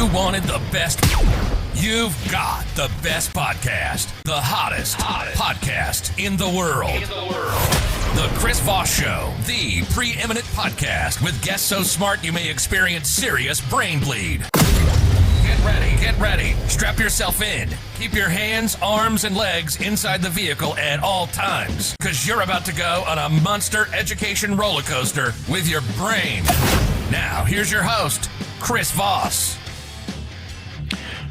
You wanted the best. You've got the best podcast. The hottest podcast in the world. The Chris Voss Show, the preeminent podcast with guests so smart you may experience serious brain bleed. Get ready. Strap yourself in. Keep your hands, arms, and legs inside the vehicle at all times, because you're about to go on a monster education roller coaster with your brain. Now, here's your host, Chris Voss.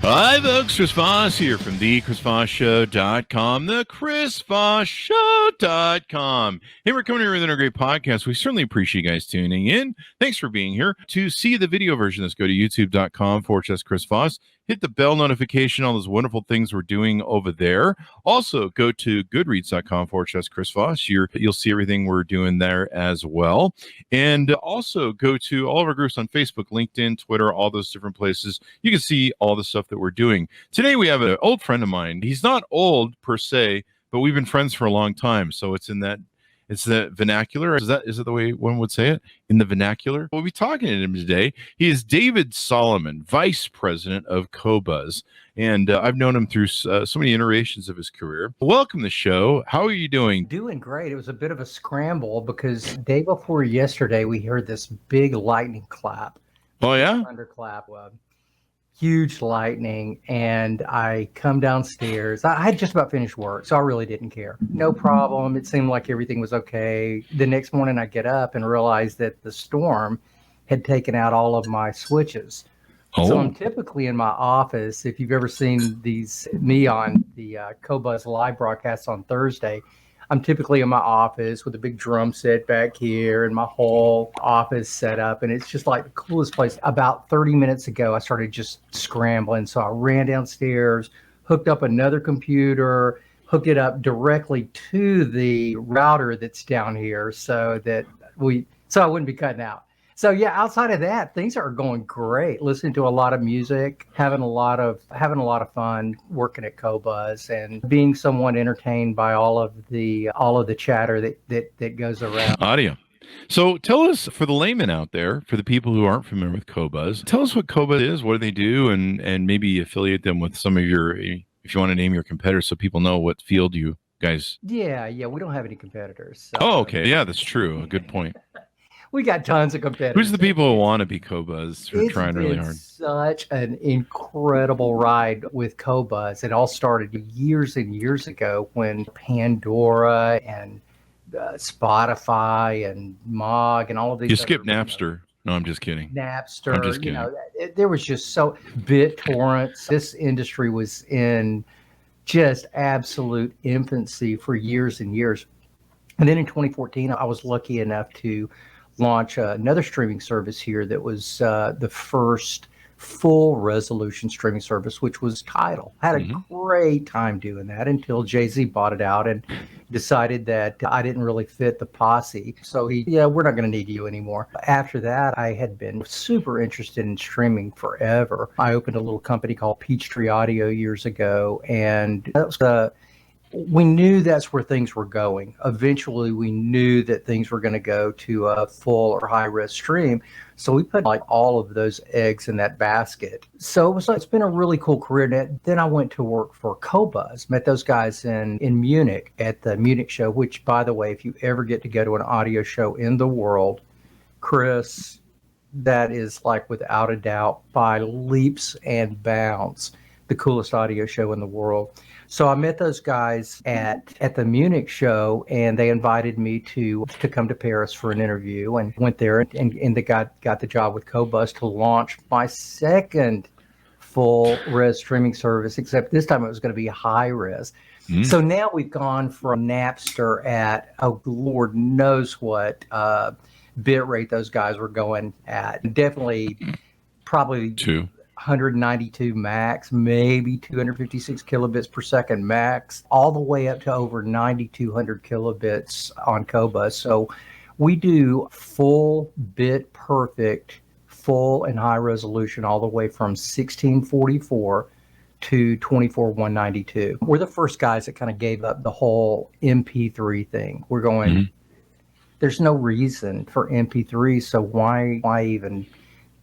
Hi, folks. Chris Voss here from the ChrisVossShow.com, the ChrisVossShow.com. Hey, we're coming here with another great podcast. We certainly appreciate you guys tuning in. Thanks for being here. To see the video version, let's go to youtube.com/Chris Voss. Hit the bell notification, all those wonderful things we're doing over there. Also, go to goodreads.com/Chris Voss. You'll see everything we're doing there as well. And also go to all of our groups on Facebook, LinkedIn, Twitter, all those different places. You can see all the stuff that we're doing. Today, we have an old friend of mine. He's not old per se, but we've been friends for a long time. So it's the vernacular. Is it the way one would say it? In the vernacular? We'll be talking to him today. He is David Solomon, Vice President of Qobuz. And I've known him through so many iterations of his career. Welcome to the show. How are you doing? Doing great. It was a bit of a scramble because day before yesterday, we heard this big lightning clap. Oh, yeah? Thunderclap. Huge lightning, and I come downstairs. I had just about finished work, so I really didn't care. No problem. It seemed like everything was okay. The next morning I get up and realize that the storm had taken out all of my switches. Oh. So I'm typically in my office. If you've ever seen me on the Qobuz live broadcast on Thursday, I'm typically in my office with a big drum set back here and my whole office set up. And it's just like the coolest place. About 30 minutes ago, I started just scrambling. So I ran downstairs, hooked up another computer, hooked it up directly to the router that's down here so I wouldn't be cutting out. So yeah, outside of that, things are going great. Listening to a lot of music, having a lot of fun working at Qobuz, and being somewhat entertained by all of the chatter that goes around. Audio. So tell us, for the layman out there, for the people who aren't familiar with Qobuz, tell us what Qobuz is, what do they do, and maybe affiliate them with some of your, if you want to name your competitors, so people know what field you guys. Yeah, we don't have any competitors. So. Oh, okay. Yeah, that's true. A good point. We got tons of competitors. Who's the people who want to be Qobuz who are trying really hard? It's such an incredible ride with Qobuz. It all started years and years ago when Pandora and Spotify and Mog and all of these. You skipped Napster. No, I'm just kidding. Napster. I'm just kidding. There was just BitTorrents. This industry was in just absolute infancy for years and years. And then in 2014, I was lucky enough to launch another streaming service here that was the first full resolution streaming service, which was Tidal. I had a great time doing that until Jay-Z bought it out and decided that I didn't really fit the posse. So we're not going to need you anymore. After that, I had been super interested in streaming forever. I opened a little company called Peachtree Audio years ago, and that was we knew that's where things were going. Eventually, we knew that things were going to go to a full or high-res stream. So we put like all of those eggs in that basket. So it's been a really cool career. Then I went to work for Qobuz, met those guys in Munich at the Munich show, which, by the way, if you ever get to go to an audio show in the world, Chris, that is like without a doubt by leaps and bounds the coolest audio show in the world. So I met those guys at the Munich show, and they invited me to come to Paris for an interview, and went there and they got the job with Qobuz to launch my second full res streaming service, except this time it was going to be high res. So now we've gone from Napster at, oh, Lord knows what bit rate those guys were going at. Definitely probably 192 max, maybe 256 kilobits per second max, all the way up to over 9,200 kilobits on Qobuz. So we do full bit perfect, full and high resolution, all the way from 1644 to 24192. We're the first guys that kind of gave up the whole MP3 thing. We're going, there's no reason for MP3, so why even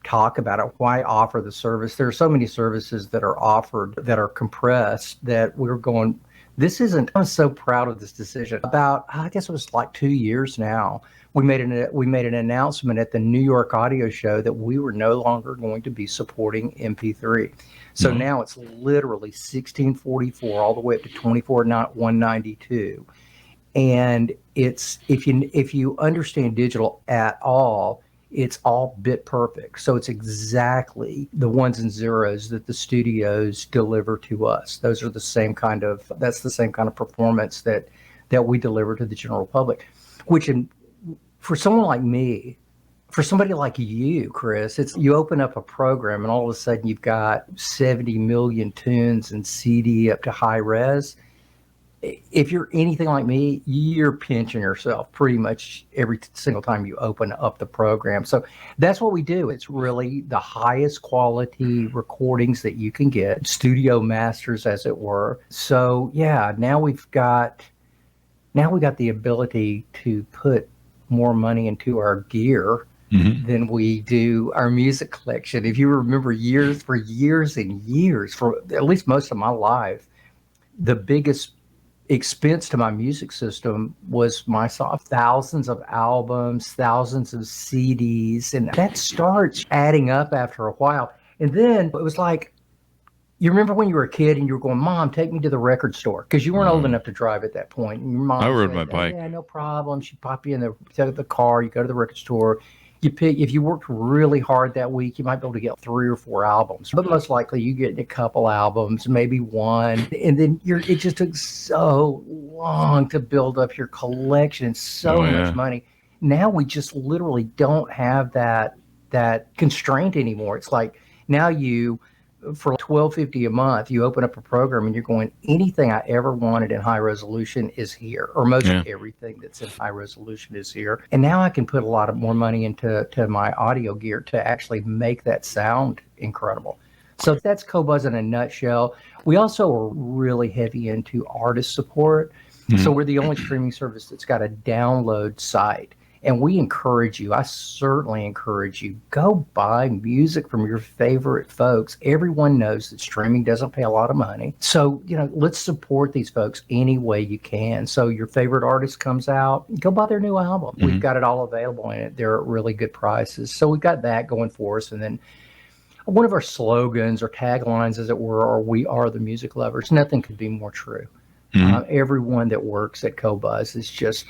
talk about it. Why offer the service? There are so many services that are offered that are compressed that we're going, this isn't, I'm so proud of this decision. About, I guess it was like 2 years now, we made an announcement at the New York Audio Show that we were no longer going to be supporting MP3. So now it's literally 1644 all the way up to 192. And it's, if you understand digital at all, it's all bit perfect. So it's exactly the ones and zeros that the studios deliver to us. Those are the same kind of, that's the same kind of performance that we deliver to the general public, which for someone like me, for somebody like you, Chris, it's, you open up a program and all of a sudden you've got 70 million tunes and CD up to high res. If you're anything like me, you're pinching yourself pretty much every single time you open up the program. So that's what we do. It's really the highest quality recordings that you can get, studio masters, as it were. So yeah, now we got the ability to put more money into our gear than we do our music collection. If you remember for years and years, for at least most of my life, the biggest expense to my music system was my soft, thousands of albums, thousands of CDs, and that starts adding up after a while. And then it was like, you remember when you were a kid and you were going, Mom, take me to the record store, because you weren't old enough to drive at that point. And your mom I rode said, my bike. Yeah, no problem. She'd pop you in the car. You go to the record store. You pick, if you worked really hard that week, you might be able to get 3 or 4 albums, but most likely you get a couple albums, maybe one, and then it just took so long to build up your collection and so much money. Now we just literally don't have that constraint anymore. It's like now for $12.50 a month, you open up a program and you're going, anything I ever wanted in high resolution is here, or most everything that's in high resolution is here. And now I can put a lot more money into my audio gear to actually make that sound incredible. So that's Qobuz in a nutshell. We also are really heavy into artist support. So we're the only streaming service that's got a download site. And we encourage you, I certainly encourage you, go buy music from your favorite folks. Everyone knows that streaming doesn't pay a lot of money. So, let's support these folks any way you can. So your favorite artist comes out, go buy their new album. We've got it all available in it. They're at really good prices. So we've got that going for us. And then one of our slogans or taglines, as it were, are "We are the music lovers." Nothing could be more true. Everyone that works at Qobuz is just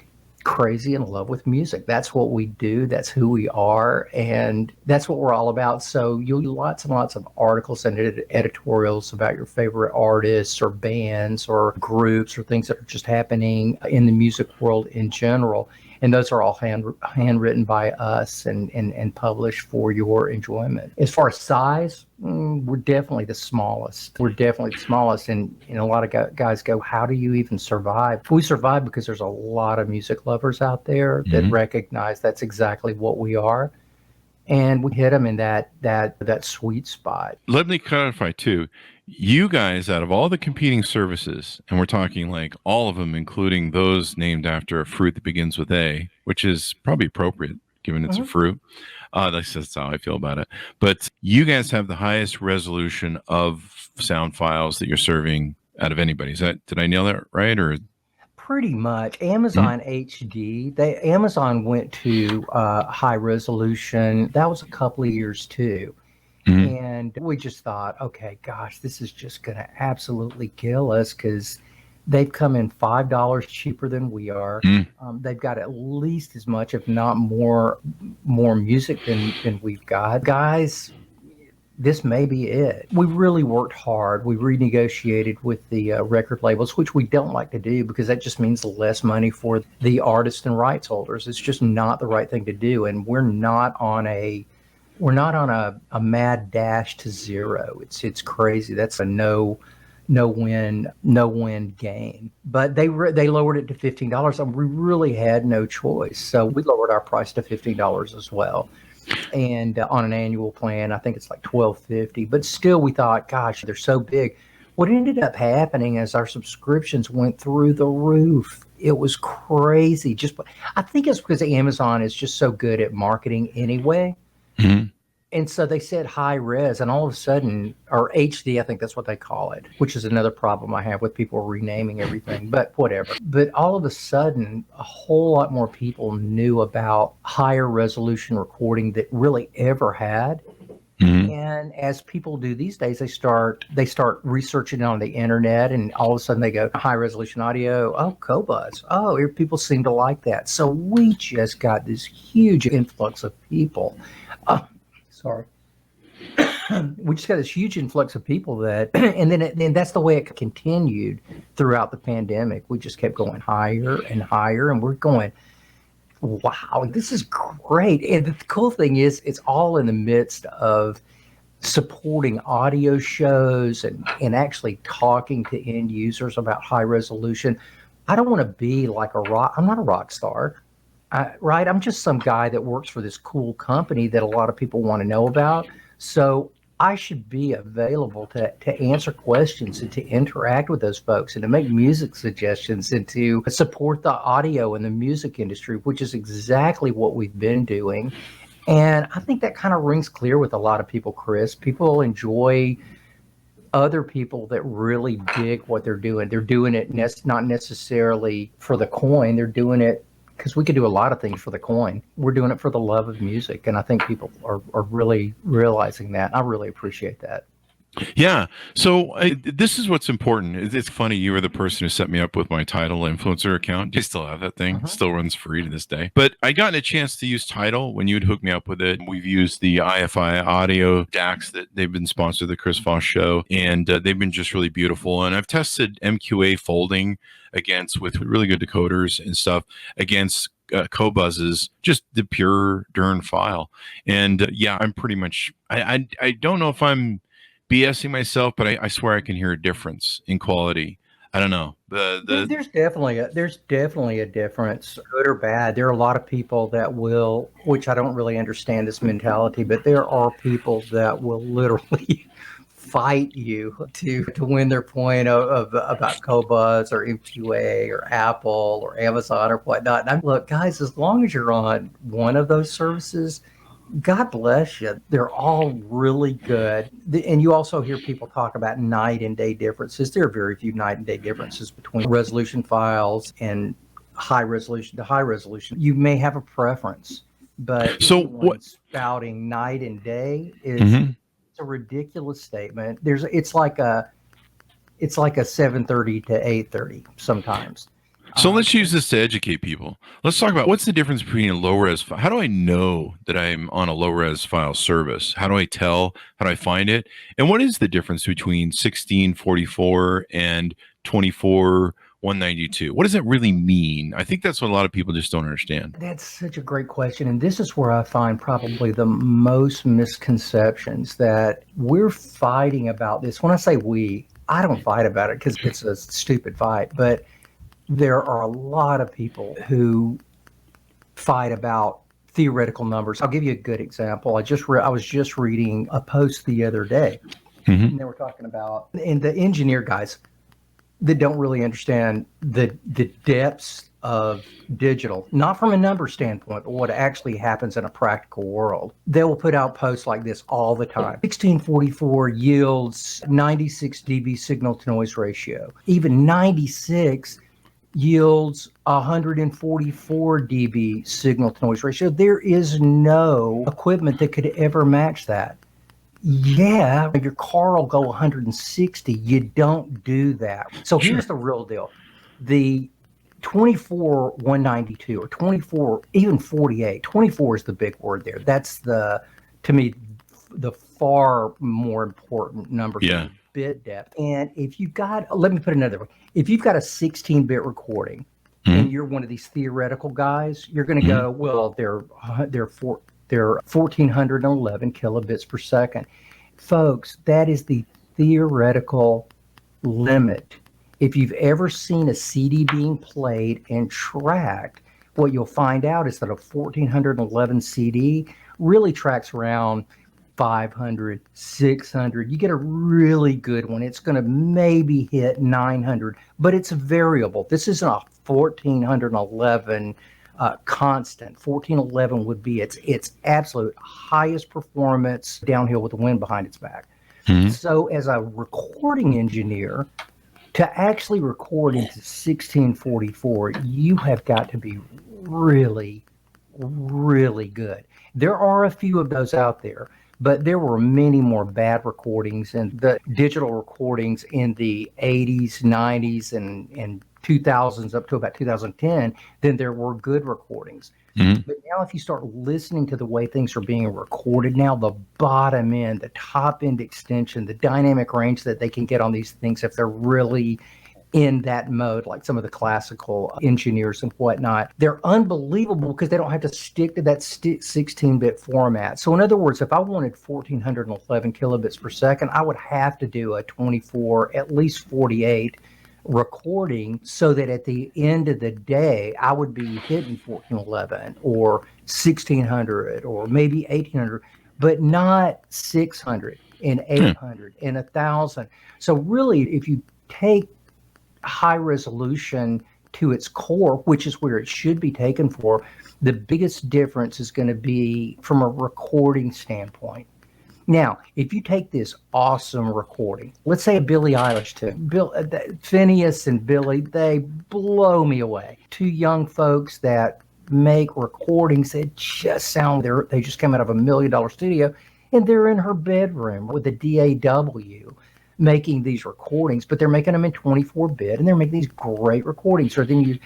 crazy in love with music. That's what we do. That's who we are. And that's what we're all about. So you'll get lots and lots of articles and editorials about your favorite artists or bands or groups or things that are just happening in the music world in general. And those are all handwritten by us and published for your enjoyment. As far as size, we're definitely the smallest. And a lot of guys go, how do you even survive? We survive because there's a lot of music lovers out there that recognize that's exactly what we are. And we hit them in that sweet spot. Let me clarify too. You guys, out of all the competing services, and we're talking like all of them, including those named after a fruit that begins with A, which is probably appropriate given it's a fruit. That's how I feel about it. But you guys have the highest resolution of sound files that you're serving out of anybody. Did I nail that right? Or pretty much. Amazon HD. Amazon went to high resolution. That was a couple of years too. And we just thought, okay, gosh, this is just going to absolutely kill us because they've come in $5 cheaper than we are. They've got at least as much, if not more music than we've got. Guys, this may be it. We really worked hard. We renegotiated with the record labels, which we don't like to do because that just means less money for the artists and rights holders. It's just not the right thing to do. And we're not on a mad dash to zero. It's crazy. That's a no win game. But they lowered it to $15, and we really had no choice. So we lowered our price to $15 as well. And on an annual plan, I think it's like $12.50. But still, we thought, gosh, they're so big. What ended up happening is our subscriptions went through the roof. It was crazy. I think it's because Amazon is just so good at marketing anyway. And so they said high res, and all of a sudden, or HD, I think that's what they call it, which is another problem I have with people renaming everything, but whatever. But all of a sudden, a whole lot more people knew about higher resolution recording that really ever had. Mhm. And as people do these days, they start researching on the internet, and all of a sudden they go high resolution audio. Oh, Qobuz. Oh, here people seem to like that. So we just got this huge influx of people. Sorry. We just got this huge influx of people that, and then that's the way it continued throughout the pandemic. We just kept going higher and higher, and we're going, wow, this is great. And the cool thing is, it's all in the midst of supporting audio shows and actually talking to end users about high resolution. I don't want to be like I'm not a rock star, right? I'm just some guy that works for this cool company that a lot of people want to know about. So I should be available to answer questions and to interact with those folks and to make music suggestions and to support the audio and the music industry, which is exactly what we've been doing. And I think that kind of rings clear with a lot of people, Chris. People enjoy other people that really dig what they're doing. They're doing it not necessarily for the coin. They're doing it because we could do a lot of things for the coin. We're doing it for the love of music. And I think people are really realizing that. I really appreciate that. Yeah. So this is what's important. It's funny. You were the person who set me up with my Tidal influencer account. I still have that thing. Uh-huh. Still runs free to this day. But I got a chance to use Tidal when you'd hook me up with it. We've used the IFI audio DACs that they've been sponsored the Chris Voss Show, and they've been just really beautiful. And I've tested MQA folding with really good decoders and stuff against Qobuz's, just the pure darn file. And yeah, I'm pretty much. I don't know if I'm BSing myself, but I swear I can hear a difference in quality. I don't know. There's definitely a difference, good or bad. There are a lot of people that will, which I don't really understand this mentality, but there are people that will literally fight you to win their point of about Qobuz or MQA or Apple or Amazon or whatnot. And look, guys, as long as you're on one of those services, God bless you. They're all really good. And you also hear people talk about night and day differences. There are very few night and day differences between resolution files and high resolution to high resolution. You may have a preference, but so what spouting night and day is it's a ridiculous statement. It's like a 7:30 to 8:30 sometimes. So let's use this to educate people. Let's talk about what's the difference between a low-res file. How do I know that I'm on a low-res file service? How do I tell? How do I find it? And what is the difference between 1644 and 24:192? What does that really mean? I think that's what a lot of people just don't understand. That's such a great question. And this is where I find probably the most misconceptions that we're fighting about this. When I say we, I don't fight about it because it's a stupid fight, but there are a lot of people who fight about theoretical numbers. I'll give you a good example. I was just reading a post the other day, and they were talking about, and the engineer guys that don't really understand the depths of digital, not from a number standpoint, but what actually happens in a practical world. They will put out posts like this all the time. 1644 yields 96 dB signal to noise ratio. Even 96 yields 144 dB signal to noise ratio. There is no equipment that could ever match that. Yeah, your car will go 160. You don't do that. So here's the real deal. The 24:192 or 24, even 48, 24 is the big word there. That's to me, the far more important number. Yeah. Bit depth. And if you've got, let me put it another way, if you've got a 16-bit recording and you're one of these theoretical guys, you're going to go, well, they're 1411 kilobits per second. Folks, that is the theoretical limit. If you've ever seen a CD being played and tracked, what you'll find out is that a 1411 CD really tracks around 500, 600. You get a really good one, it's going to maybe hit 900, but it's variable. This isn't a 1411 constant. 1411 would be its absolute highest performance downhill with the wind behind its back. Mm-hmm. So as a recording engineer, to actually record into 1644, you have got to be really, really good. There are a few of those out there, but there were many more bad recordings and the digital recordings in the 80s, 90s, and 2000s up to about 2010 than there were good recordings. Mm-hmm. But now if you start listening to the way things are being recorded now, the bottom end, the top end extension, the dynamic range that they can get on these things if they're really in that mode, like some of the classical engineers and whatnot, they're unbelievable because they don't have to stick to that 16-bit format. So in other words, if I wanted 1411 kilobits per second, I would have to do a 24, at least 48 recording so that at the end of the day, I would be hitting 1411 or 1600 or maybe 1800, but not 600 and 800 and 1000. So really, if you take high resolution to its core, which is where it should be taken for, the biggest difference is going to be from a recording standpoint. Now, if you take this awesome recording, let's say a Billie Eilish tune, Phineas and Billie, they blow me away. Two young folks that make recordings that just sound, they just came out of $1 million studio, and they're in her bedroom with a DAW making these recordings, but they're making them in 24-bit, and they're making these great recordings. Or then you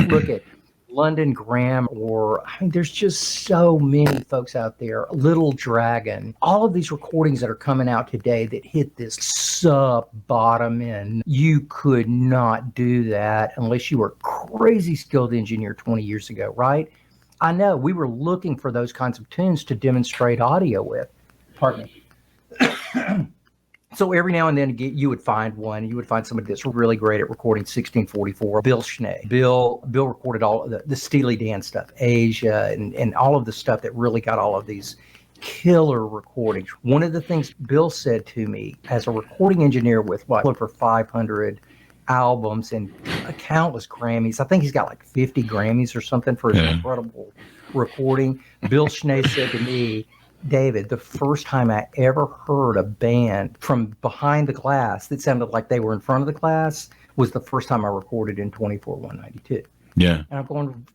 look at London Graham, or there's just so many folks out there, Little Dragon, all of these recordings that are coming out today that hit this sub-bottom end. You could not do that unless you were a crazy skilled engineer 20 years ago, right? I know, we were looking for those kinds of tunes to demonstrate audio with. Pardon me. So every now and then you would find somebody that's really great at recording 1644. Bill Schnee. Bill recorded all of the Steely Dan stuff, Asia, and all of the stuff that really got all of these killer recordings. One of the things Bill said to me as a recording engineer with over 500 albums and countless Grammys. I think he's got like 50 Grammys or something for his incredible recording. Bill Schnee said to me, David, the first time I ever heard a band from behind the glass that sounded like they were in front of the glass was the first time I recorded in 24-192. Yeah. And I'm going,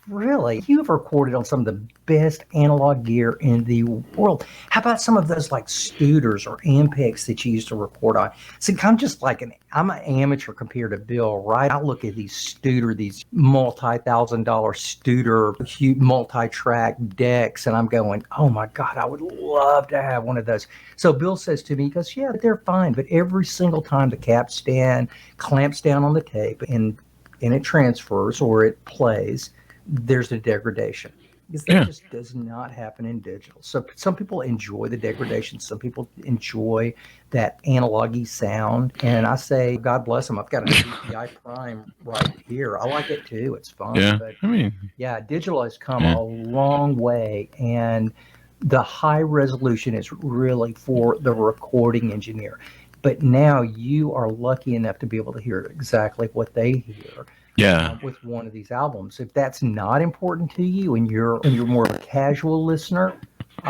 really? You've recorded on some of the best analog gear in the world. How about some of those like Studers or Ampex that you used to record on? So I'm just like I'm an amateur compared to Bill, right? I look at these Studer, these multi-$1,000 Studer, huge multi-track decks, and I'm going, oh my God, I would love to have one of those. So Bill says to me, he goes, yeah, they're fine, but every single time the capstan clamps down on the tape and it transfers or it plays, there's a degradation. Because that just does not happen in digital. So some people enjoy the degradation. Some people enjoy that analog-y sound. And I say, God bless them. I've got a DPI Prime right here. I like it too. It's fun. Yeah, But digital has come a long way. And the high resolution is really for the recording engineer. But now you are lucky enough to be able to hear exactly what they hear. With one of these albums. If that's not important to you and you're more of a casual listener,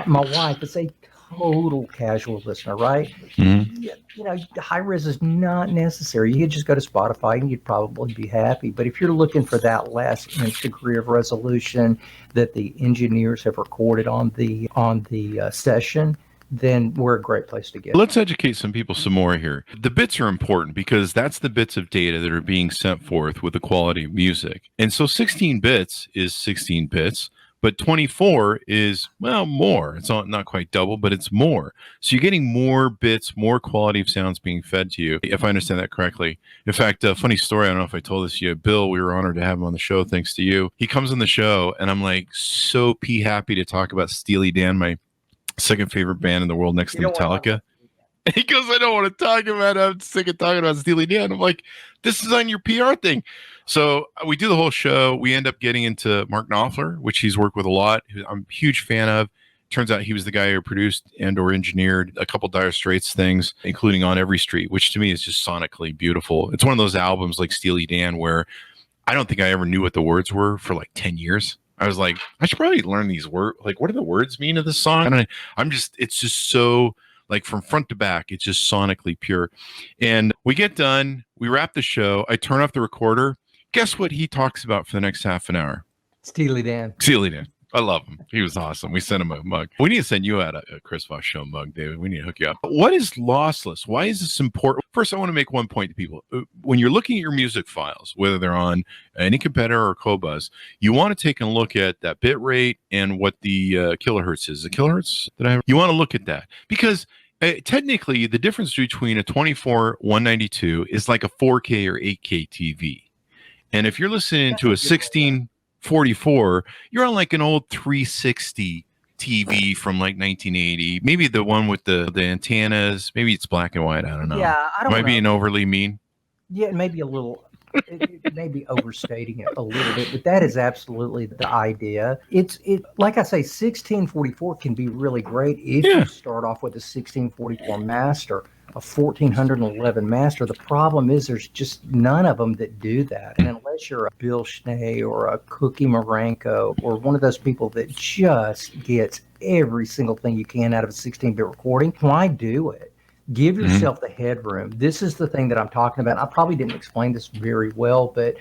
my wife is a total casual listener, right? Mm-hmm. High res is not necessary. You could just go to Spotify and you'd probably be happy. But if you're looking for that last inch degree of resolution that the engineers have recorded on the session, then we're a great place to get. Let's educate some people some more here. The bits are important because that's the bits of data that are being sent forth with the quality of music. And so 16 bits is 16 bits, but 24 is, well, more. It's not quite double, but it's more. So you're getting more bits, more quality of sounds being fed to you, if I understand that correctly. In fact, a funny story, I don't know if I told this to you, Bill, we were honored to have him on the show thanks to you. He comes on the show, and I'm like so happy to talk about Steely Dan, my second favorite band in the world next to Metallica. He goes, I don't want to talk about it. I'm sick of talking about Steely Dan. I'm like, this is on your PR thing. So we do the whole show. We end up getting into Mark Knopfler, which he's worked with a lot. I'm a huge fan of. Turns out he was the guy who produced and or engineered a couple Dire Straits things, including On Every Street, which to me is just sonically beautiful. It's one of those albums like Steely Dan where I don't think I ever knew what the words were for like 10 years. I was like, I should probably learn these words. Like, what do the words mean of this song? And it's just so, like, from front to back, it's just sonically pure. And we get done, we wrap the show, I turn off the recorder. Guess what he talks about for the next half an hour? Steely Dan. Steely Dan. I love him. He was awesome. We sent him a mug. We need to send you out a Chris Voss Show mug, David. We need to hook you up. What is lossless? Why is this important? First, I want to make one point to people. When you're looking at your music files, whether they're on any competitor or Qobuz, you want to take a look at that bit rate and what the kilohertz is. The kilohertz that I have? You want to look at that because technically the difference between a 24-192 is like a 4K or 8K TV. And if you're listening to a 1644, you're on like an old 360 TV from like 1980. Maybe the one with the antennas. Maybe it's black and white. I don't know. Yeah, I don't know. Am I being overly mean? Yeah, maybe a little. It may be overstating it a little bit, but that is absolutely the idea. It like I say, 1644 can be really great if you start off with a 1644 master, a 1411 master. The problem is there's just none of them that do that. And unless you're a Bill Schnee or a Cookie Marenko or one of those people that just gets every single thing you can out of a 16-bit recording, why do it? Give yourself the headroom. This is the thing that I'm talking about. I probably didn't explain this very well, but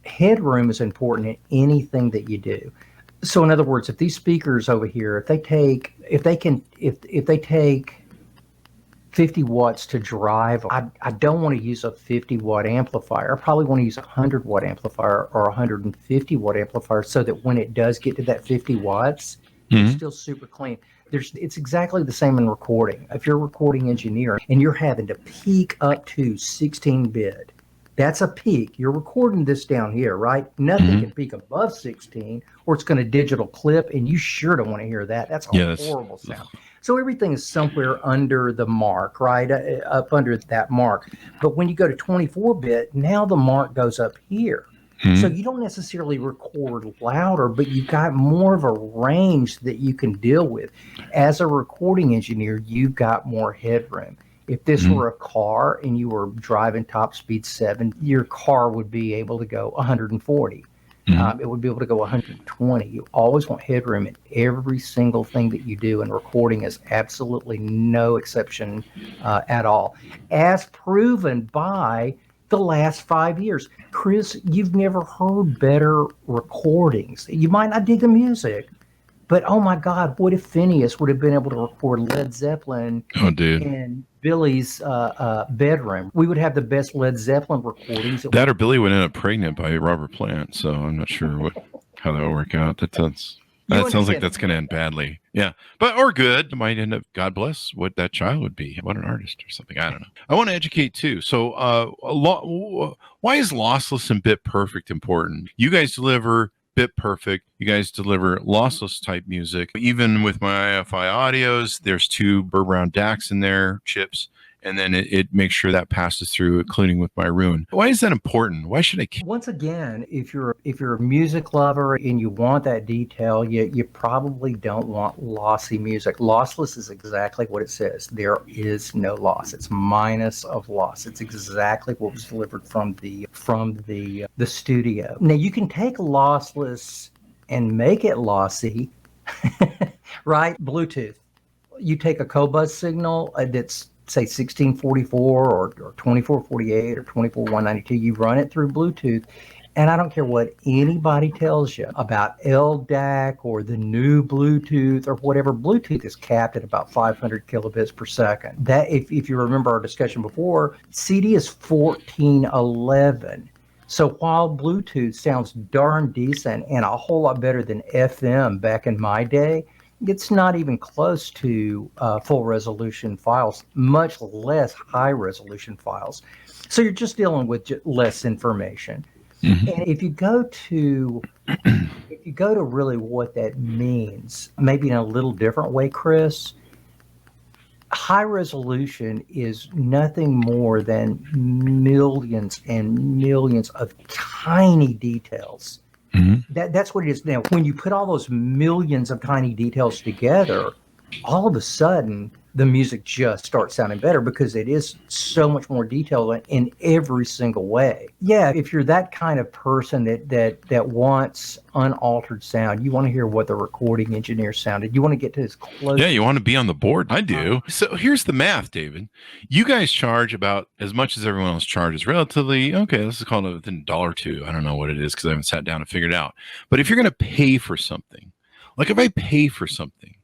headroom is important in anything that you do. So in other words, if these speakers over here, if they take 50 watts to drive, I don't want to use a 50-watt amplifier. I probably want to use a 100-watt amplifier or a 150-watt amplifier so that when it does get to that 50 watts, it's still super clean. It's exactly the same in recording. If you're a recording engineer and you're having to peak up to 16-bit, that's a peak. You're recording this down here, right? Nothing can peak above 16 or it's going to digital clip, and you sure don't want to hear that. That's a horrible sound. So everything is somewhere under the mark, right? Up under that mark. But when you go to 24-bit, now the mark goes up here. So you don't necessarily record louder, but you've got more of a range that you can deal with. As a recording engineer, you've got more headroom. If this were a car and you were driving top speed 7, your car would be able to go 140. It would be able to go 120. You always want headroom in every single thing that you do, and recording is absolutely no exception at all, as proven by the last 5 years. Chris, you've never heard better recordings. You might not dig the music, but oh my God, what if Phineas would have been able to record Led Zeppelin in Billy's bedroom? We would have the best Led Zeppelin recordings. That or Billy would end up pregnant by Robert Plant, so I'm not sure how that would work out. That sounds like that's going to end badly. Yeah. Or good. It might end up, God bless what that child would be. What an artist or something. I don't know. I want to educate too. So why is lossless and bit perfect important? You guys deliver bit perfect. You guys deliver lossless type music. Even with my IFI audios, there's 2 Burr Brown DACs in there, chips. And then it makes sure that passes through, including with my Roon. Why is that important? Why should I? Once again, if you're a music lover and you want that detail, you probably don't want lossy music. Lossless is exactly what it says. There is no loss. It's minus of loss. It's exactly what was delivered from the studio. Now you can take lossless and make it lossy, right? Bluetooth. You take a Qobuz signal that's say 1644 or 2448 or 24192, you run it through Bluetooth, and I don't care what anybody tells you about LDAC or the new Bluetooth or whatever. Bluetooth is capped at about 500 kilobits per second. That, if you remember our discussion before, CD is 1411. So while Bluetooth sounds darn decent and a whole lot better than FM back in my day, it's not even close to full resolution files, much less high resolution files. So you're just dealing with less information. And if you go to really what that means, maybe in a little different way, Chris, high resolution is nothing more than millions and millions of tiny details. That's what it is. Now, when you put all those millions of tiny details together, all of a sudden, the music just starts sounding better because it is so much more detailed in every single way. Yeah, if you're that kind of person that wants unaltered sound, you want to hear what the recording engineer sounded. You want to get to as close. Yeah, you want to be on the board. I do. So here's the math, David. You guys charge about as much as everyone else charges. Relatively, okay, let's call it within $1 or $2. I don't know what it is because I haven't sat down and figured it out. But if you're going to pay for something, like if I pay for something,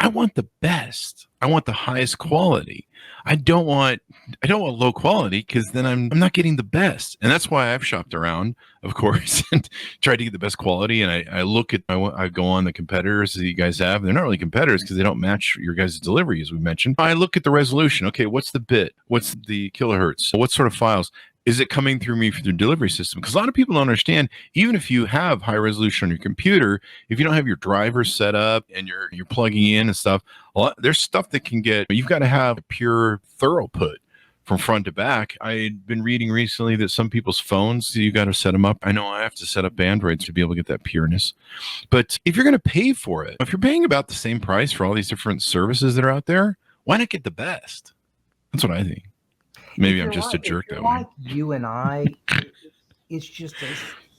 I want the best. I want the highest quality. I don't want low quality because then I'm not getting the best. And that's why I've shopped around, of course, and tried to get the best quality. And I look at, I go on the competitors that you guys have. They're not really competitors because they don't match your guys' delivery, as we mentioned. I look at the resolution. Okay, what's the bit? What's the kilohertz? What sort of files? Is it coming through me through the delivery system? Because a lot of people don't understand, even if you have high resolution on your computer, if you don't have your drivers set up and you're plugging in and stuff, there's stuff that can get, you've got to have a pure throughput from front to back. I've been reading recently that some people's phones, you got to set them up. I know I have to set up Androids to be able to get that pureness. But if you're going to pay for it, if you're paying about the same price for all these different services that are out there, why not get the best? That's what I think. Maybe I'm just a jerk that way. Like you and I, it's just a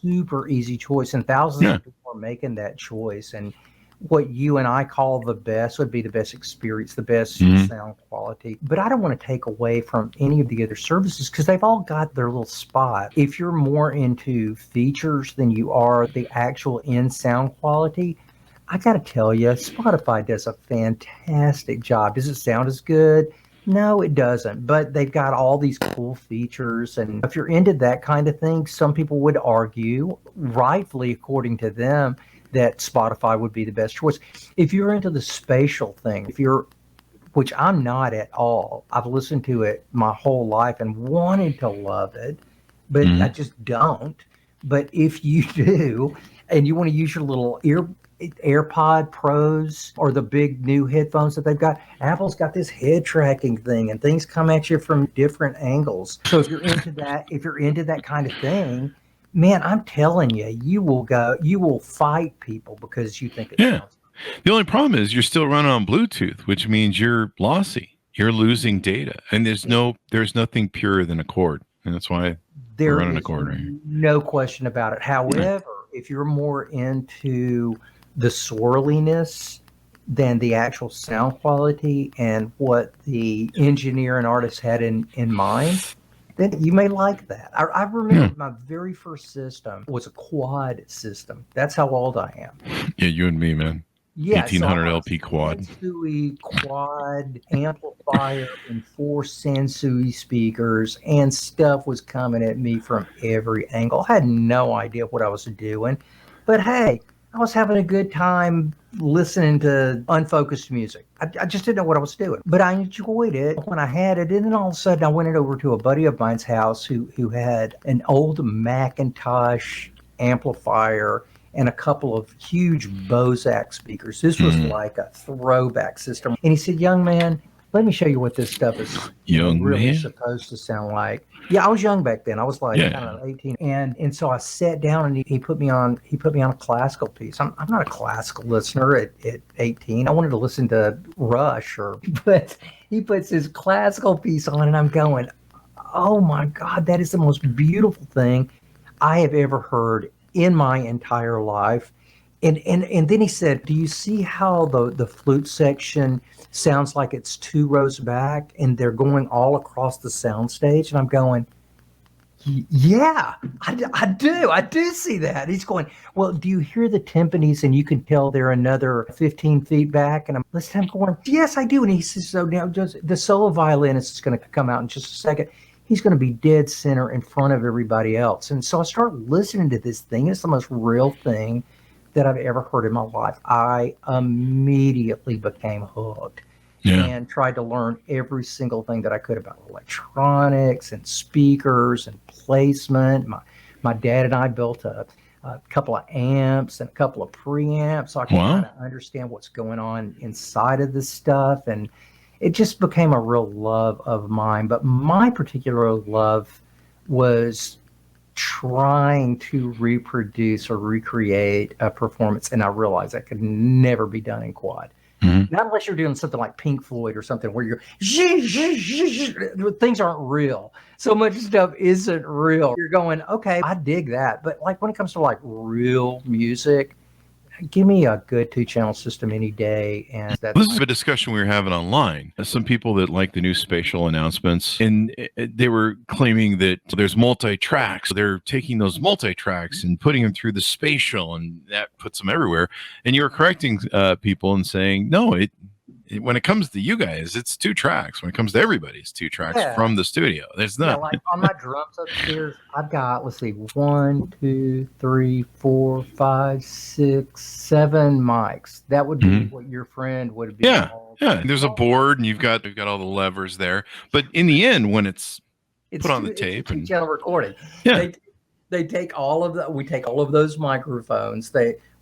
super easy choice, and thousands of people are making that choice. And what you and I call the best would be the best experience, the best sound quality. But I don't want to take away from any of the other services because they've all got their little spot. If you're more into features than you are the actual in sound quality, I got to tell you, Spotify does a fantastic job. Does it sound as good? No, it doesn't. But they've got all these cool features. And if you're into that kind of thing, some people would argue, rightfully according to them, that Spotify would be the best choice. If you're into the spatial thing, which I'm not at all, I've listened to it my whole life and wanted to love it, but I just don't. But if you do, and you want to use your little AirPod Pros or the big new headphones that they've got, Apple's got this head tracking thing and things come at you from different angles. So if you're into that kind of thing, man, I'm telling you, you will fight people because you think it sounds good. The only problem is you're still running on Bluetooth, which means you're lossy. You're losing data. And there's nothing purer than a cord. And that's why we're running a cord right here. No question about it. However, if you're more into the swirliness than the actual sound quality and what the engineer and artist had in mind, then you may like that. I remember my very first system was a quad system. That's how old I am. Yeah, you and me, man. Yeah, 1800 LP quad. Sansui quad amplifier and 4 Sansui speakers, and stuff was coming at me from every angle. I had no idea what I was doing, but hey, I was having a good time listening to unfocused music. I just didn't know what I was doing, but I enjoyed it when I had it. And then all of a sudden I went over to a buddy of mine's house who had an old Macintosh amplifier and a couple of huge Bozak speakers. This was like a throwback system. And he said, "Young man, let me show you what this stuff is really supposed to sound like." Yeah, I was young back then. I was like, I don't know, 18. And so I sat down and he put me on a classical piece. I'm not a classical listener at 18. I wanted to listen to Rush but he puts his classical piece on and I'm going, "Oh my God, that is the most beautiful thing I have ever heard in my entire life." And then he said, "Do you see how the flute section sounds like it's 2 rows back and they're going all across the soundstage?" And I'm going, "Yeah, I do see that." He's going, "Well, do you hear the timpanis and you can tell they're another 15 feet back?" And I'm listening, I'm going, "Yes, I do." And he says, "So now just the solo violinist is going to come out in just a second. He's going to be dead center in front of everybody else." And so I started listening to this thing. It's the most real thing that I've ever heard in my life. I immediately became hooked and tried to learn every single thing that I could about electronics and speakers and placement. My dad and I built a couple of amps and a couple of preamps so I could kind of understand what's going on inside of this stuff. And it just became a real love of mine. But my particular love was trying to reproduce or recreate a performance, and I realized that could never be done in quad. Not unless you're doing something like Pink Floyd or something where you're things aren't real. So much stuff isn't real. You're going, okay, I dig that. But like when it comes to like real music, give me a good 2-channel system any day. And that's this is a discussion we were having online. Some people that like the new spatial announcements, and they were claiming that there's multi-tracks. They're taking those multi-tracks and putting them through the spatial, and that puts them everywhere. And you were correcting people and saying, no, when it comes to you guys, it's 2 tracks. When it comes to everybody, it's 2 tracks from the studio. There's not. Yeah, like on my drums upstairs, I've got, let's see, 1, 2, 3, 4, 5, 6, 7 mics. That would be what your friend would be. Yeah. There's a board, and you've got all the levers there. But in the end, when it's put on the tape, it's a 2-channel recording. Yeah. They take all of we take all of those microphones.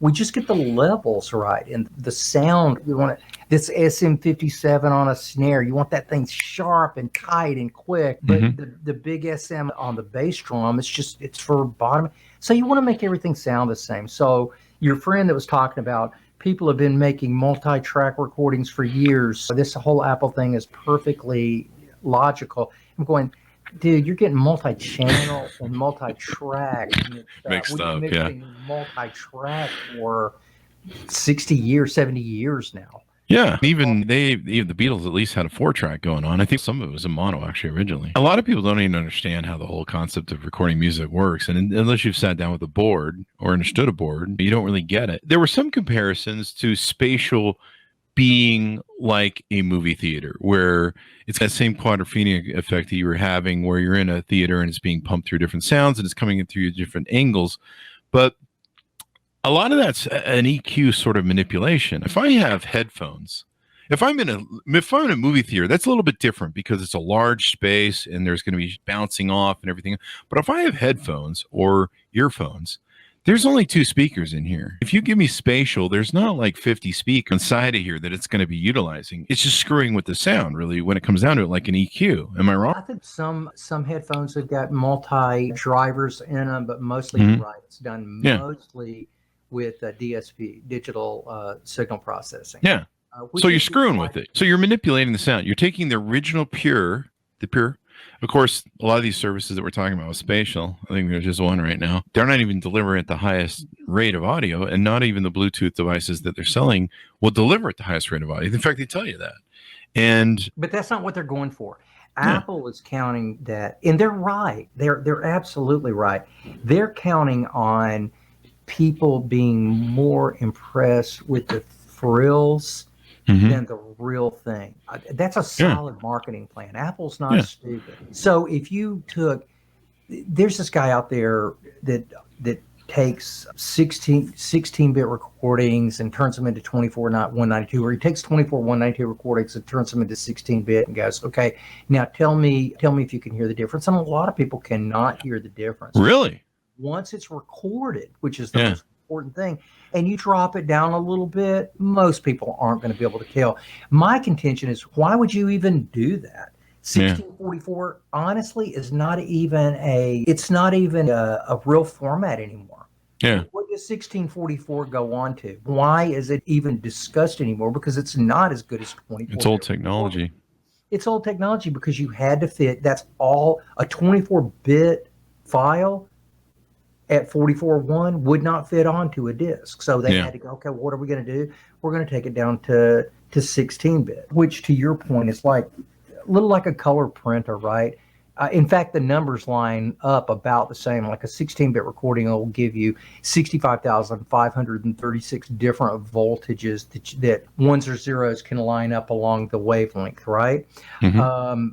We just get the levels right, and the sound. We want this SM57 on a snare. You want that thing sharp and tight and quick. But the big SM on the bass drum, it's for bottom. So you want to make everything sound the same. So your friend that was talking about, people have been making multi-track recordings for years. This whole Apple thing is perfectly logical. I'm going, dude, you're getting multi-channel and multi-track mixed up. Multi-track for 60 years, 70 years now. Yeah, even the Beatles at least had a 4-track going on. I think some of it was in mono actually originally. A lot of people don't even understand how the whole concept of recording music works, and unless you've sat down with a board or understood a board, you don't really get it. There were some comparisons to spatial being like a movie theater, where it's that same quadrophenia effect that you were having, where you're in a theater and it's being pumped through different sounds and it's coming in through different angles. But a lot of that's an EQ sort of manipulation. If I have headphones, if I'm in a movie theater, that's a little bit different because it's a large space and there's going to be bouncing off and everything. But if I have headphones or earphones, there's only 2 speakers in here. If you give me spatial, there's not like 50 speakers inside of here that it's going to be utilizing. It's just screwing with the sound, really, when it comes down to it, like an EQ. Am I wrong? I think some headphones have got multi-drivers in them, but mostly right. It's done mostly with DSP, digital signal processing. Yeah. So you're screwing with it. So you're manipulating the sound. You're taking the original pure. Of course, a lot of these services that we're talking about with spatial, I think there's just one right now. They're not even delivering at the highest rate of audio, and not even the Bluetooth devices that they're selling will deliver at the highest rate of audio. In fact, they tell you that. But that's not what they're going for. Apple is counting that, and they're right. They're absolutely right. They're counting on people being more impressed with the frills than the real thing. That's a solid marketing plan. Apple's not stupid. So if you there's this guy out there that takes 16-bit recordings and turns them into 24 192, or he takes 24 192 recordings and turns them into 16-bit and goes, okay, now tell me if you can hear the difference. And a lot of people cannot hear the difference. Really? Once it's recorded, which is the most important thing, and you drop it down a little bit, most people aren't going to be able to tell. My contention is, why would you even do that? 1644, honestly, is not even a real format anymore. Yeah. What does 1644 go on to? Why is it even discussed anymore? Because it's not as good as 24. It's old technology. It's old technology because you had to fit. That's all. A 24-bit file at 44.1 would not fit onto a disc. So they had to go, okay, what are we going to do? We're going to take it down to 16-bit, which, to your point, is like a little like a color printer, right? In fact, the numbers line up about the same. Like a 16-bit recording will give you 65,536 different voltages that ones or zeros can line up along the wavelength, right? Once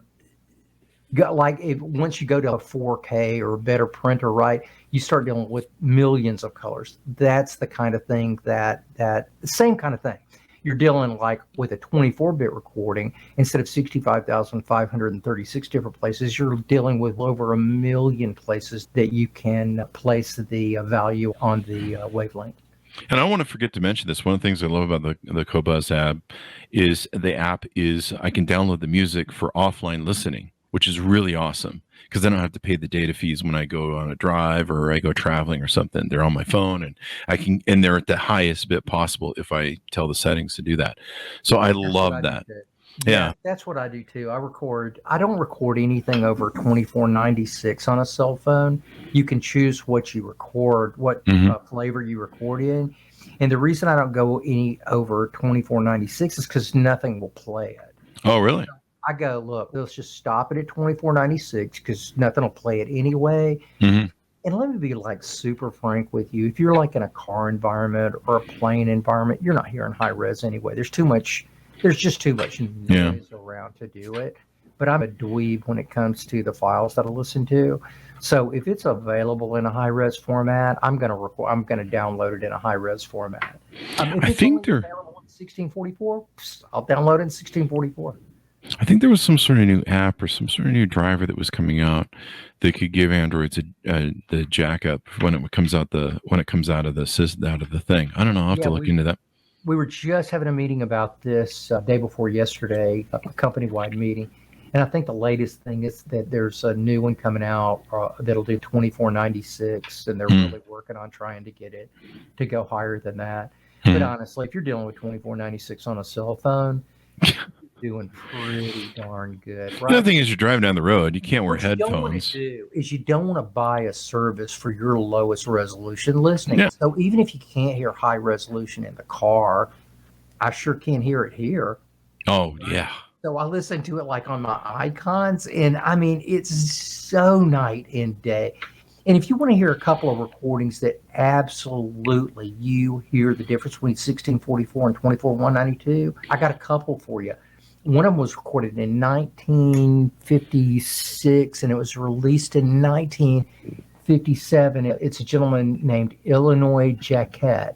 you go to a 4K or a better printer, right, you start dealing with millions of colors. That's the kind of thing the same kind of thing. You're dealing like with a 24-bit recording, instead of 65,536 different places, you're dealing with over 1 million places that you can place the value on the wavelength. And I don't want to forget to mention this. One of the things I love about the Qobuz app is I can download the music for offline listening, which is really awesome because then I don't have to pay the data fees when I go on a drive or I go traveling or something. They're on my phone and they're at the highest bit possible if I tell the settings to do that. So I love that. Yeah, that's what I do too. I don't record anything over 2496 on a cell phone. You can choose what you record, what flavor you record in. And the reason I don't go any over 2496 is because nothing will play it. Oh, really? I go, look, let's just stop it at 2496 because nothing will play it anyway. Mm-hmm. And let me be like super frank with you. If you're like in a car environment or a plane environment, you're not hearing high res anyway. There's just too much noise around to do it. But I'm a dweeb when it comes to the files that I listen to. So if it's available in a high res format, I'm gonna download it in a high res format. I think they're available in 1644. I'll download it in 1644. I think there was some sort of new app or some sort of new driver that was coming out that could give Androids the jack up when it comes out of the thing. I don't know. I'll have to look into that. We were just having a meeting about this day before yesterday, a company-wide meeting. And I think the latest thing is that there's a new one coming out that'll do 2496, and they're really working on trying to get it to go higher than that. But honestly, if you're dealing with 2496 on a cell phone, you're doing pretty darn good. Right? The other thing is you're driving down the road. You can't wear headphones. You don't want to buy a service for your lowest resolution listening. Yeah. So even if you can't hear high resolution in the car, I sure can hear it here. Oh, yeah. So I listen to it like on my icons, and I mean, it's so night and day. And if you want to hear a couple of recordings that absolutely you hear the difference between 1644 and 24192, I got a couple for you. One of them was recorded in 1956, and it was released in 1957. It's a gentleman named Illinois Jacquet.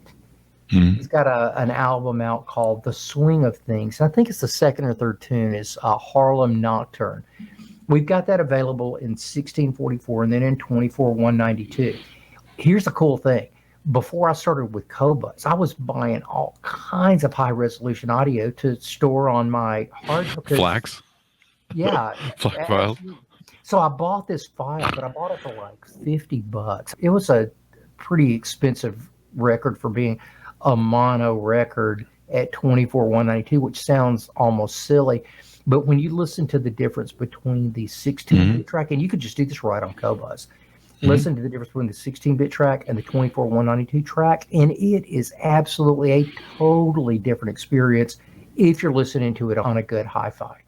He's got an album out called The Swing of Things. I think it's the second or third tune is Harlem Nocturne. We've got that available in 1644 and then in 24192. Here's the cool thing. Before I started with Qobuz, I was buying all kinds of high-resolution audio to store on my hard drive. Flax? Yeah. FLAC files? So I bought this file, but I bought it for like $50. It was a pretty expensive record for being a mono record at 24192, which sounds almost silly. But when you listen to the difference between the 16-bit track, and you could just do this right on Qobuz, listen to the difference between the 16-bit track and the 24192 track, and it is absolutely a totally different experience if you're listening to it on a good hi-fi.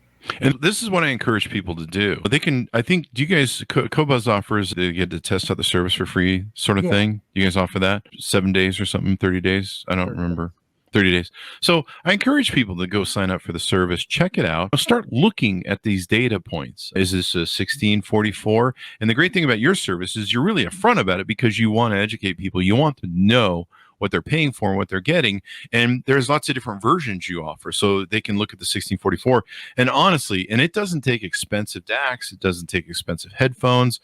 And this is what I encourage people to do. They can, I think, do you guys, Qobuz offers to get to test out the service for free sort of thing? You guys offer that? 7 days or something, 30 days? I don't remember. 30 days. So I encourage people to go sign up for the service, check it out, start looking at these data points. Is this a 1644? And the great thing about your service is you're really upfront about it because you want to educate people. You want to know what they're paying for and what they're getting. And there's lots of different versions you offer. So they can look at the 1644. And honestly, and it doesn't take expensive DACs. It doesn't take expensive headphones.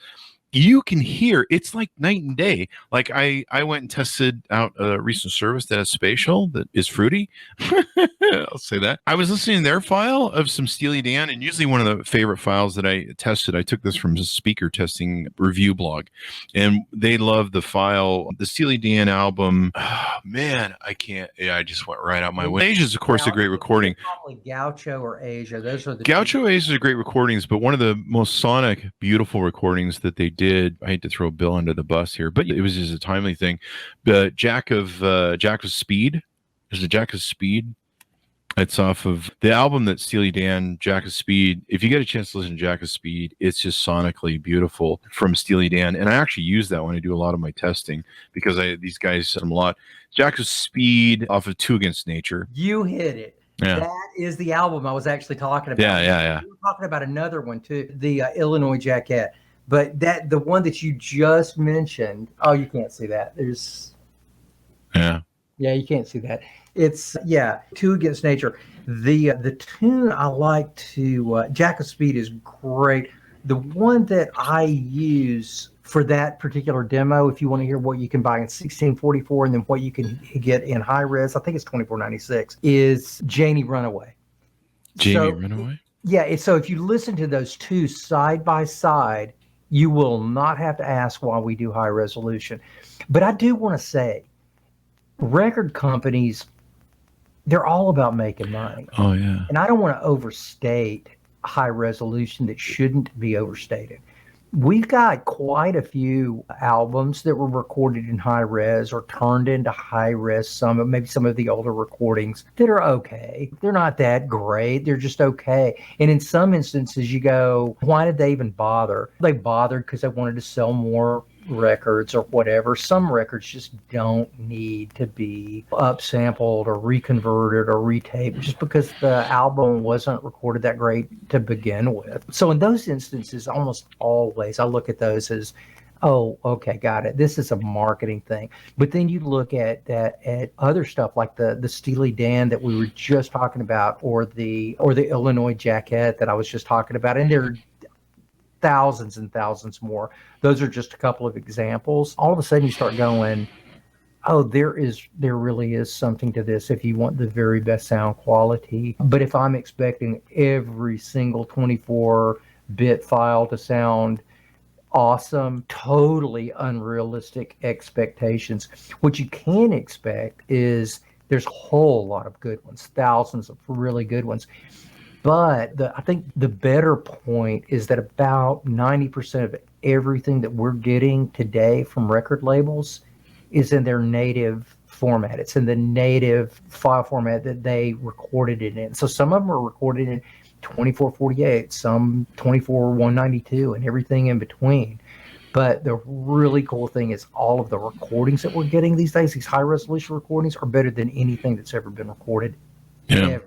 You can hear, it's like night and day. Like I went and tested out a recent service that has spatial, that is fruity. I'll say that. I was listening to their file of some Steely Dan, and usually one of the favorite files that I tested, I took this from a speaker testing review blog, and they love the file, the Steely Dan album. Oh, man, I just went right out my way. Asia is, of course, a great recording. Probably Gaucho or Asia. Those are the Gaucho Asia are great recordings, but one of the most sonic, beautiful recordings that they did. I hate to throw Bill under the bus here, but it was just a timely thing. The Jack of Speed. There's a Jack of Speed. It's off of the album that Steely Dan, Jack of Speed. If you get a chance to listen to Jack of Speed, it's just sonically beautiful from Steely Dan. And I actually use that when I do a lot of my testing because these guys said them a lot. Jack of Speed off of Two Against Nature. You hit it. Yeah. That is the album I was actually talking about. Yeah. We were talking about another one too, the Illinois Jacquet. But the one that you just mentioned, oh, you can't see that. Yeah, you can't see that. It's Two Against Nature. The tune I like to Jack of Speed is great. The one that I use for that particular demo, if you want to hear what you can buy in 1644 and then what you can get in high res, I think it's 2496, is Janie Runaway. Janie Runaway? Yeah, so if you listen to those two side by side, you will not have to ask why we do high resolution. But I do want to say, record companies, they're all about making money. Oh, yeah. And I don't want to overstate high resolution that shouldn't be overstated. We've got quite a few albums that were recorded in high res or turned into high res. Maybe some of the older recordings that are okay. They're not that great. They're just okay. And in some instances, you go, why did they even bother? They bothered because they wanted to sell more records or whatever. Some records just don't need to be upsampled or reconverted or retaped just because the album wasn't recorded that great to begin with. So in those instances, almost always I look at those as, oh, okay, got it. This is a marketing thing. But then you look at other stuff like the Steely Dan that we were just talking about, or the Illinois Jacket that I was just talking about, and they're thousands and thousands more. Those are just a couple of examples. All of a sudden you start going, oh, there really is something to this if you want the very best sound quality. But if I'm expecting every single 24-bit file to sound awesome, totally unrealistic expectations. What you can expect is there's a whole lot of good ones, thousands of really good ones. But I think the better point is that about 90% of everything that we're getting today from record labels is in their native format. It's in the native file format that they recorded it in. So some of them are recorded in 2448, some 24192, and everything in between. But the really cool thing is all of the recordings that we're getting these days, these high resolution recordings, are better than anything that's ever been recorded ever.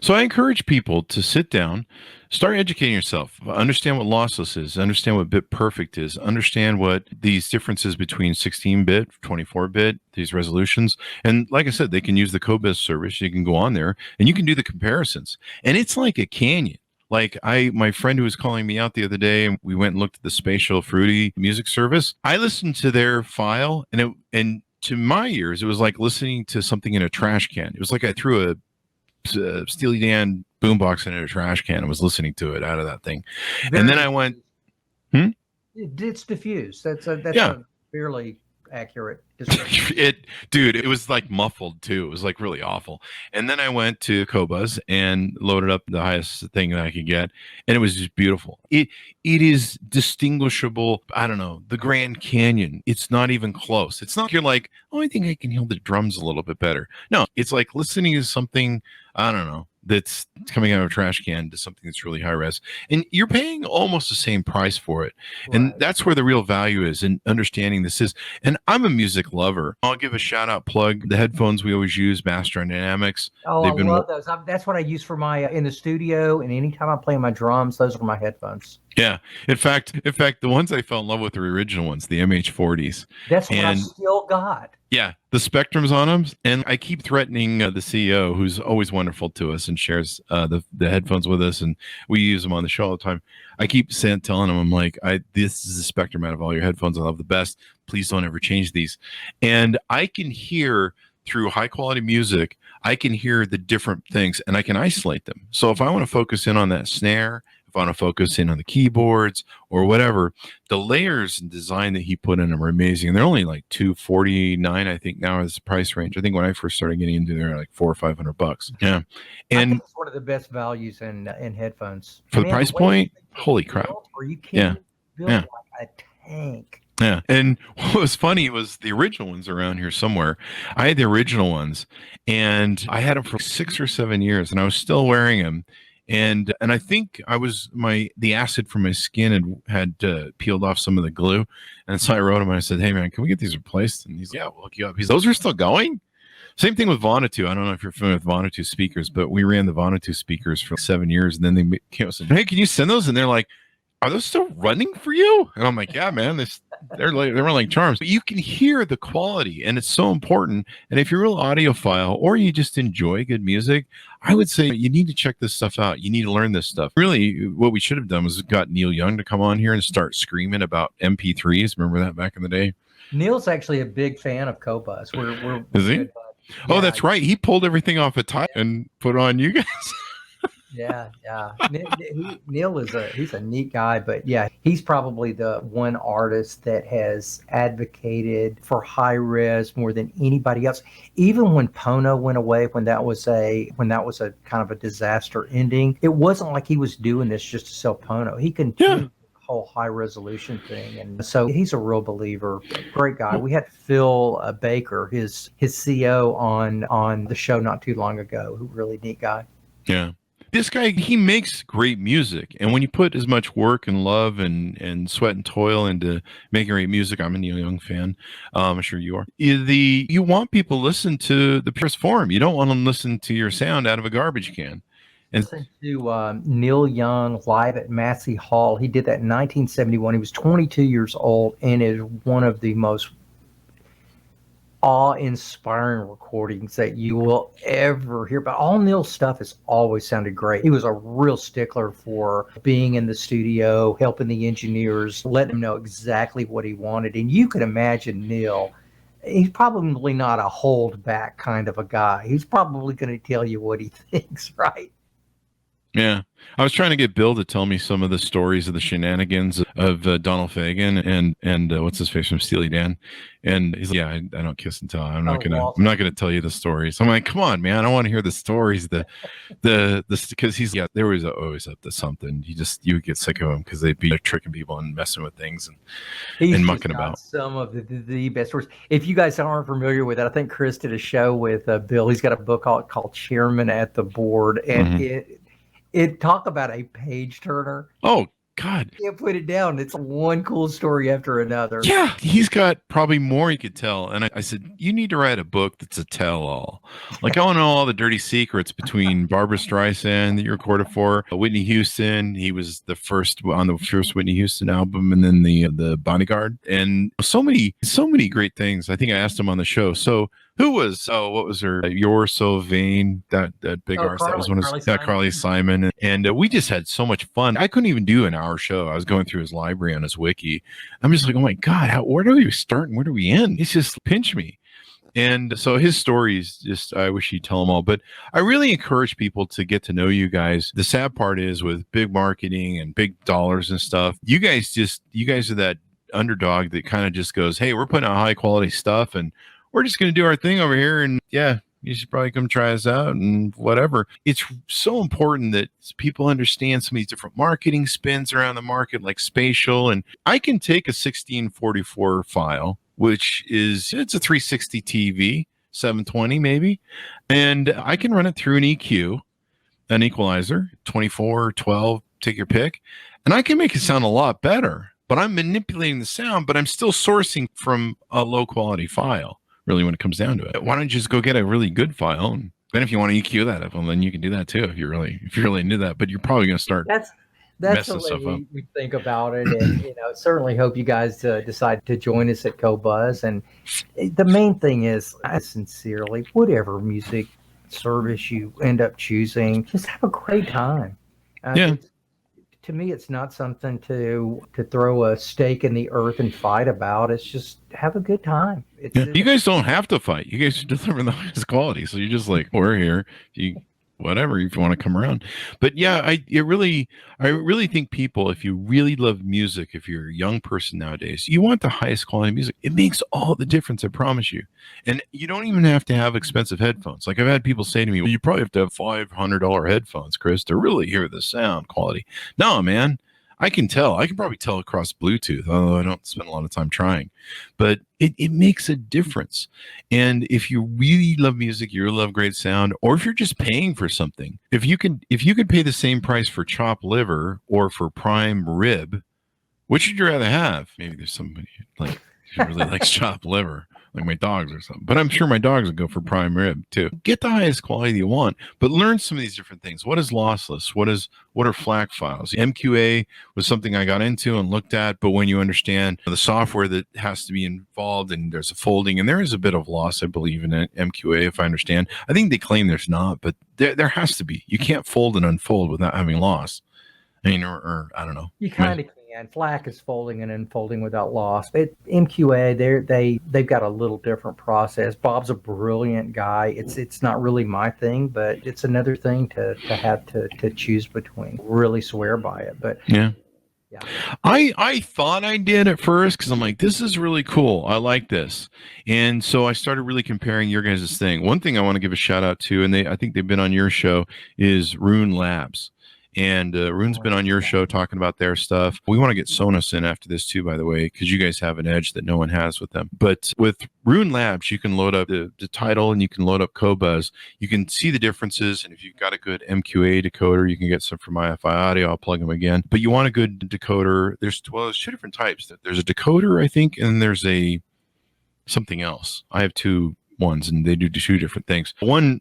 So I encourage people to sit down, start educating yourself, understand what lossless is, understand what bit perfect is, understand what these differences between 16-bit, 24-bit, these resolutions. And like I said, they can use the Qobuz service. You can go on there and you can do the comparisons. And it's like a canyon. Like my friend who was calling me out the other day, and we went and looked at the Spatial Fruity music service. I listened to their file, and to my ears, it was like listening to something in a trash can. It was like I threw a Steely Dan boombox in a trash can and was listening to it out of that thing. And then I went, It's diffused. That's a fairly accurate description. It was like muffled too. It was like really awful. And then I went to Qobuz and loaded up the highest thing that I could get, and it was just beautiful. It is distinguishable. I don't know, the Grand Canyon. It's not even close. It's not, you're like, oh, I think I can hear the drums a little bit better. No, it's like listening to something, I don't know, that's coming out of a trash can to something that's really high res, and you're paying almost the same price for it. Right. And that's where the real value is in understanding this is. And I'm a music lover. I'll give a shout out plug. The headphones we always use, Master Dynamics. Oh, I love those. That's what I use for my in the studio, and anytime I'm playing my drums, those are my headphones. Yeah. In fact, the ones I fell in love with are the original ones, the MH40s. That's what I still got. Yeah, the Spectrums on them. And I keep threatening the CEO, who's always wonderful to us and shares the headphones with us, and we use them on the show all the time. I keep telling him, I'm like, this is the Spectrum out of all your headphones. I love the best. Please don't ever change these. And I can hear through high quality music, I can hear the different things and I can isolate them. So if I want to focus in on that snare, if I want to focus in on the keyboards or whatever, the layers and design that he put in them are amazing. And they're only like $249, I think now is the price range. I think when I first started getting into there, like $400 or $500. Yeah. And I think it's one of the best values in headphones. For the price point, holy crap. Or you can build like a tank. Yeah. And what was funny was the original ones around here somewhere. I had the original ones and I had them for 6 or 7 years and I was still wearing them. And I think the acid from my skin had peeled off some of the glue. And so I wrote him and I said, hey man, can we get these replaced? And he's, yeah, we'll hook you up. Those are still going? Same thing with Vonatu. I don't know if you're familiar with Vonatu speakers, but we ran the Vonatu speakers for 7 years. And then they came and said, hey, can you send those? And they're like, are those still running for you? And I'm like, yeah, man, they're like charms. But you can hear the quality, and it's so important. And if you're a real audiophile or you just enjoy good music, I would say you need to check this stuff out. You need to learn this stuff. Really, what we should have done was got Neil Young to come on here and start screaming about MP3s. Remember that back in the day? Neil's actually a big fan of Qobuz. Is he? Oh, that's right. He pulled everything off a tie and put on you guys. Yeah, yeah. Neil he's a neat guy, but yeah, he's probably the one artist that has advocated for high res more than anybody else. Even when Pono went away, when that was a kind of a disaster ending, it wasn't like he was doing this just to sell Pono. He continued the whole high resolution thing, and so he's a real believer. Great guy. We had Phil Baker, his CO, on the show not too long ago. Really neat guy. Yeah. This guy, he makes great music. And when you put as much work and love and sweat and toil into making great music, I'm a Neil Young fan. I'm sure you are. You want people to listen to the purest form. You don't want them to listen to your sound out of a garbage can. And listen to Neil Young live at Massey Hall. He did that in 1971. He was 22 years old and is one of the most awe-inspiring recordings that you will ever hear. But all Neil's stuff has always sounded great. He was a real stickler for being in the studio, helping the engineers, letting them know exactly what he wanted. And you could imagine Neil, he's probably not a hold back kind of a guy. He's probably going to tell you what he thinks, right? Yeah. I was trying to get Bill to tell me some of the stories of the shenanigans of Donald Fagen and what's his face from Steely Dan, and he's like, "Yeah, I don't kiss and tell. I'm not gonna tell you the stories." I'm like, "Come on, man! I want to hear the stories." Because he's there was always up to something. You would get sick of him because they'd be tricking people and messing with things and mucking about. Some of the best stories. If you guys aren't familiar with it, I think Chris did a show with Bill. He's got a book called Chairman at the Board, and it talk about a page turner. Oh God. You can't put it down. It's one cool story after another. Yeah. He's got probably more he could tell. And I said, you need to write a book that's a tell-all. Like, I want to know all the dirty secrets between Barbra Streisand that you recorded for, Whitney Houston. He was the first on the first Whitney Houston album, and then the Bodyguard, and so many great things. I think I asked him on the show. So who was, what was her, You're So Vain, that big artist, that was one of Carly Simon. And we just had so much fun. I couldn't even do an hour show. I was going through his library on his wiki. I'm just like, oh my God, where do we start and where do we end? It's just pinch me. And so his stories, just, I wish he'd tell them all, but I really encourage people to get to know you guys. The sad part is with big marketing and big dollars and stuff, you guys are that underdog that kind of just goes, hey, we're putting out high quality stuff and we're just going to do our thing over here. And yeah, you should probably come try us out and whatever. It's so important that people understand some of these different marketing spins around the market, like spatial. And I can take a 1644 file, which it's a 360 TV, 720 maybe, and I can run it through an EQ, an equalizer, 24, 12, take your pick, and I can make it sound a lot better. But I'm manipulating the sound, but I'm still sourcing from a low quality file. Really, when it comes down to it, why don't you just go get a really good file? And then if you want to EQ that up, well, then you can do that too if you're really into that. But you're probably going to start. That's the way we think about it, and certainly hope you guys decide to join us at Qobuz. And the main thing is, sincerely, whatever music service you end up choosing, just have a great time. Yeah. To me, it's not something to throw a stake in the earth and fight about. It's just have a good time. You guys don't have to fight. You guys are delivering the highest quality. So you're just like, we're here. Whatever, if you want to come around. But yeah, I really think people, if you really love music, if you're a young person nowadays, you want the highest quality music. It makes all the difference, I promise you. And you don't even have to have expensive headphones. Like, I've had people say to me, well, you probably have to have $500 headphones, Chris, to really hear the sound quality. No, man. I can tell. I can probably tell across Bluetooth, although I don't spend a lot of time trying. But it makes a difference. And if you really love music, you love great sound, or if you're just paying for something, if you could pay the same price for chopped liver or for prime rib, which would you rather have? Maybe there's somebody like who really likes chopped liver, like my dogs or something. But I'm sure my dogs would go for prime rib too. Get the highest quality you want, but learn some of these different things. What is lossless? What are FLAC files? MQA was something I got into and looked at, but when you understand the software that has to be involved, and there's a folding, and there is a bit of loss, I believe, in MQA, if I understand. I think they claim there's not, but there has to be. You can't fold and unfold without having loss. I mean, or I don't know. You kind of can. And FLAC is folding and unfolding without loss. But MQA, they've got a little different process. Bob's a brilliant guy. It's not really my thing, but it's another thing to have to choose between. Really swear by it, but Yeah. yeah. I thought I did at first because I'm like, this is really cool. I like this. And so I started really comparing your guys' thing. One thing I want to give a shout out to, and I think they've been on your show, is Rune Labs. And Rune's been on your show talking about their stuff. We want to get Sonos in after this too, by the way, because you guys have an edge that no one has with them. But with Rune Labs, you can load up the title and you can load up Qobuz. You can see the differences. And if you've got a good MQA decoder, you can get some from IFI Audio. I'll plug them again. But you want a good decoder. There's two different types. There's a decoder, I think, and there's something else. I have two ones, and they do two different things. One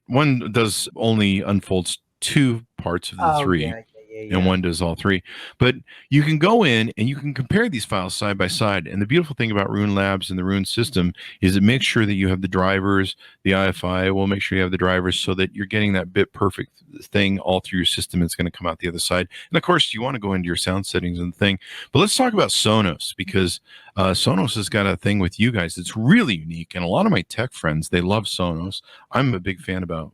does only unfolds two parts of the three. Yeah. And one does all three. But you can go in and you can compare these files side by side. And the beautiful thing about Rune Labs and the Rune system is it makes sure that you have the drivers. The IFI will make sure you have the drivers so that you're getting that bit perfect thing all through your system. It's going to come out the other side. And of course, you want to go into your sound settings and the thing. But let's talk about Sonos, because Sonos has got a thing with you guys that's really unique. And a lot of my tech friends, they love Sonos. I'm a big fan about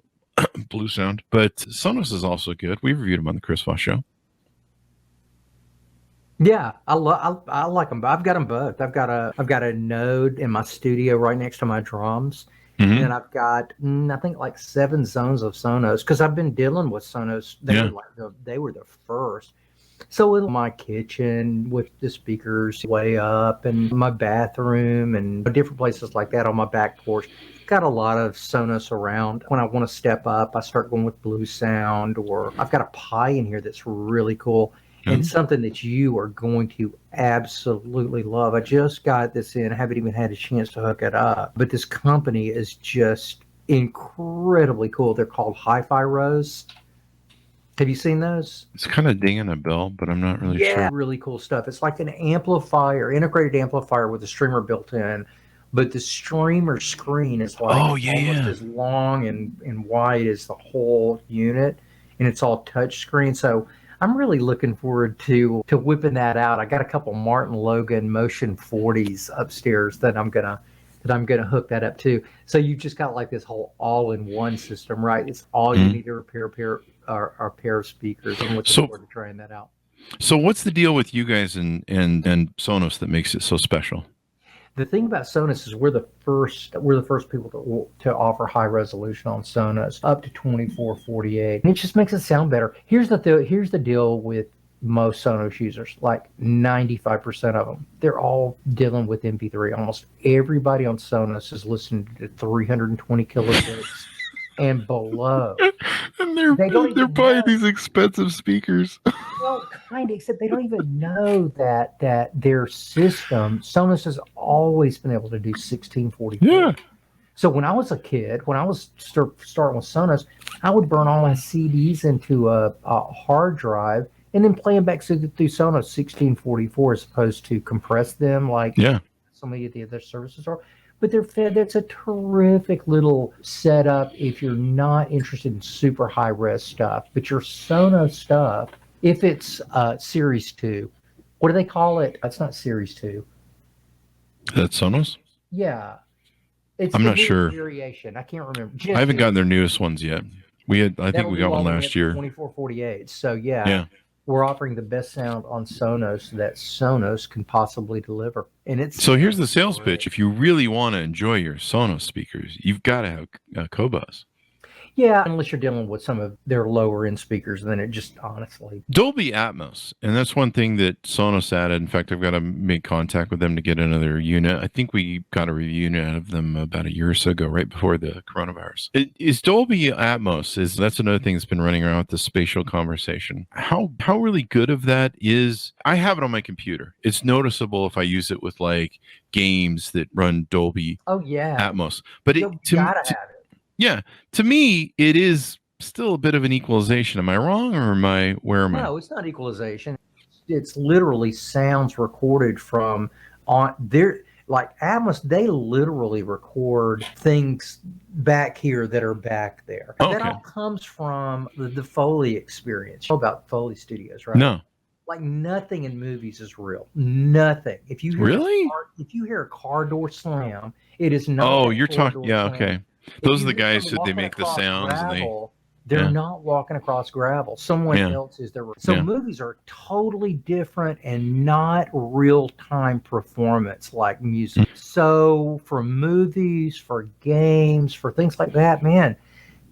Blue Sound, but Sonos is also good. We've reviewed them on the Chris Voss Show. Yeah, I like them. I've got them both. I've got a Node in my studio right next to my drums, and then I've got I think like 7 zones of Sonos because I've been dealing with Sonos. They were the first. So in my kitchen with the speakers way up, and my bathroom, and different places like that on my back porch. Got a lot of Sonos around. When I want to step up, I start going with Blue Sound, or I've got a Pi in here that's really cool and something that you are going to absolutely love. I just got this in. I haven't even had a chance to hook it up, but this company is just incredibly cool. They're called Hi-Fi Rose. Have you seen those? It's kind of dinging a bell, but I'm not really sure. Really cool stuff. It's like an amplifier, integrated amplifier with a streamer built in. But the streamer screen is like almost as long and wide as the whole unit, and it's all touch screen. So I'm really looking forward to whipping that out. I got a couple Martin Logan Motion 40s upstairs that I'm gonna hook that up to. So you just got like this whole all-in-one system, right? It's all you need to repair a pair of speakers. I'm looking forward to trying that out. So what's the deal with you guys and Sonos that makes it so special? The thing about Sonos is we're the first people to offer high resolution on Sonos up to 2448, and it just makes it sound better. Here's the deal with most Sonos users, like 95% of them, they're all dealing with MP3. Almost everybody on Sonos is listening to 320 kilobits and below. And they're buying these expensive speakers. Well, kind of, except they don't even know that their system, Sonos has always been able to do 1644. Yeah. So when I was a kid, when I was starting with Sonos, I would burn all my CDs into a hard drive and then play them back through Sonos 1644 as opposed to compress them like so many of the other services are. But that's a terrific little setup if you're not interested in super high res stuff. But your Sonos stuff, if it's Series 2, what do they call it? It's not Series 2. That's Sonos? Yeah. I'm not sure. Variation. I can't remember. I haven't gotten their newest ones yet. I think we got one last year. 2448. So yeah. We're offering the best sound on Sonos that Sonos can possibly deliver. And so here's the sales pitch. If you really want to enjoy your Sonos speakers, you've got to have Qobuz. Yeah, unless you're dealing with some of their lower end speakers, then it just honestly. Dolby Atmos. And that's one thing that Sonos added. In fact, I've got to make contact with them to get another unit. I think we got a review unit out of them about a year or so ago, right before the coronavirus. Is Dolby Atmos, that's another thing that's been running around with the spatial conversation. How really good of that is, I have it on my computer. It's noticeable if I use it with like games that run Dolby Atmos. But you gotta have it. Yeah, to me, it is still a bit of an equalization. Am I wrong, or where am I? No, it's not equalization. It's literally sounds recorded from on there. Like Atmos, they literally record things back here that are back there. Okay. That all comes from the Foley experience. You know about Foley Studios, right? No. Like nothing in movies is real. Nothing. If you hear Really? if you hear a car door slam, it is not. Oh, that you're car talking. door Yeah, slam. okay. If Those are you the hear guys someone that they walking make the across sounds and gravel, they're yeah. not walking across gravel. Someone Yeah. else is there. So Yeah. movies are totally different and not real time performance like music. So for movies, for games, for things like that, man,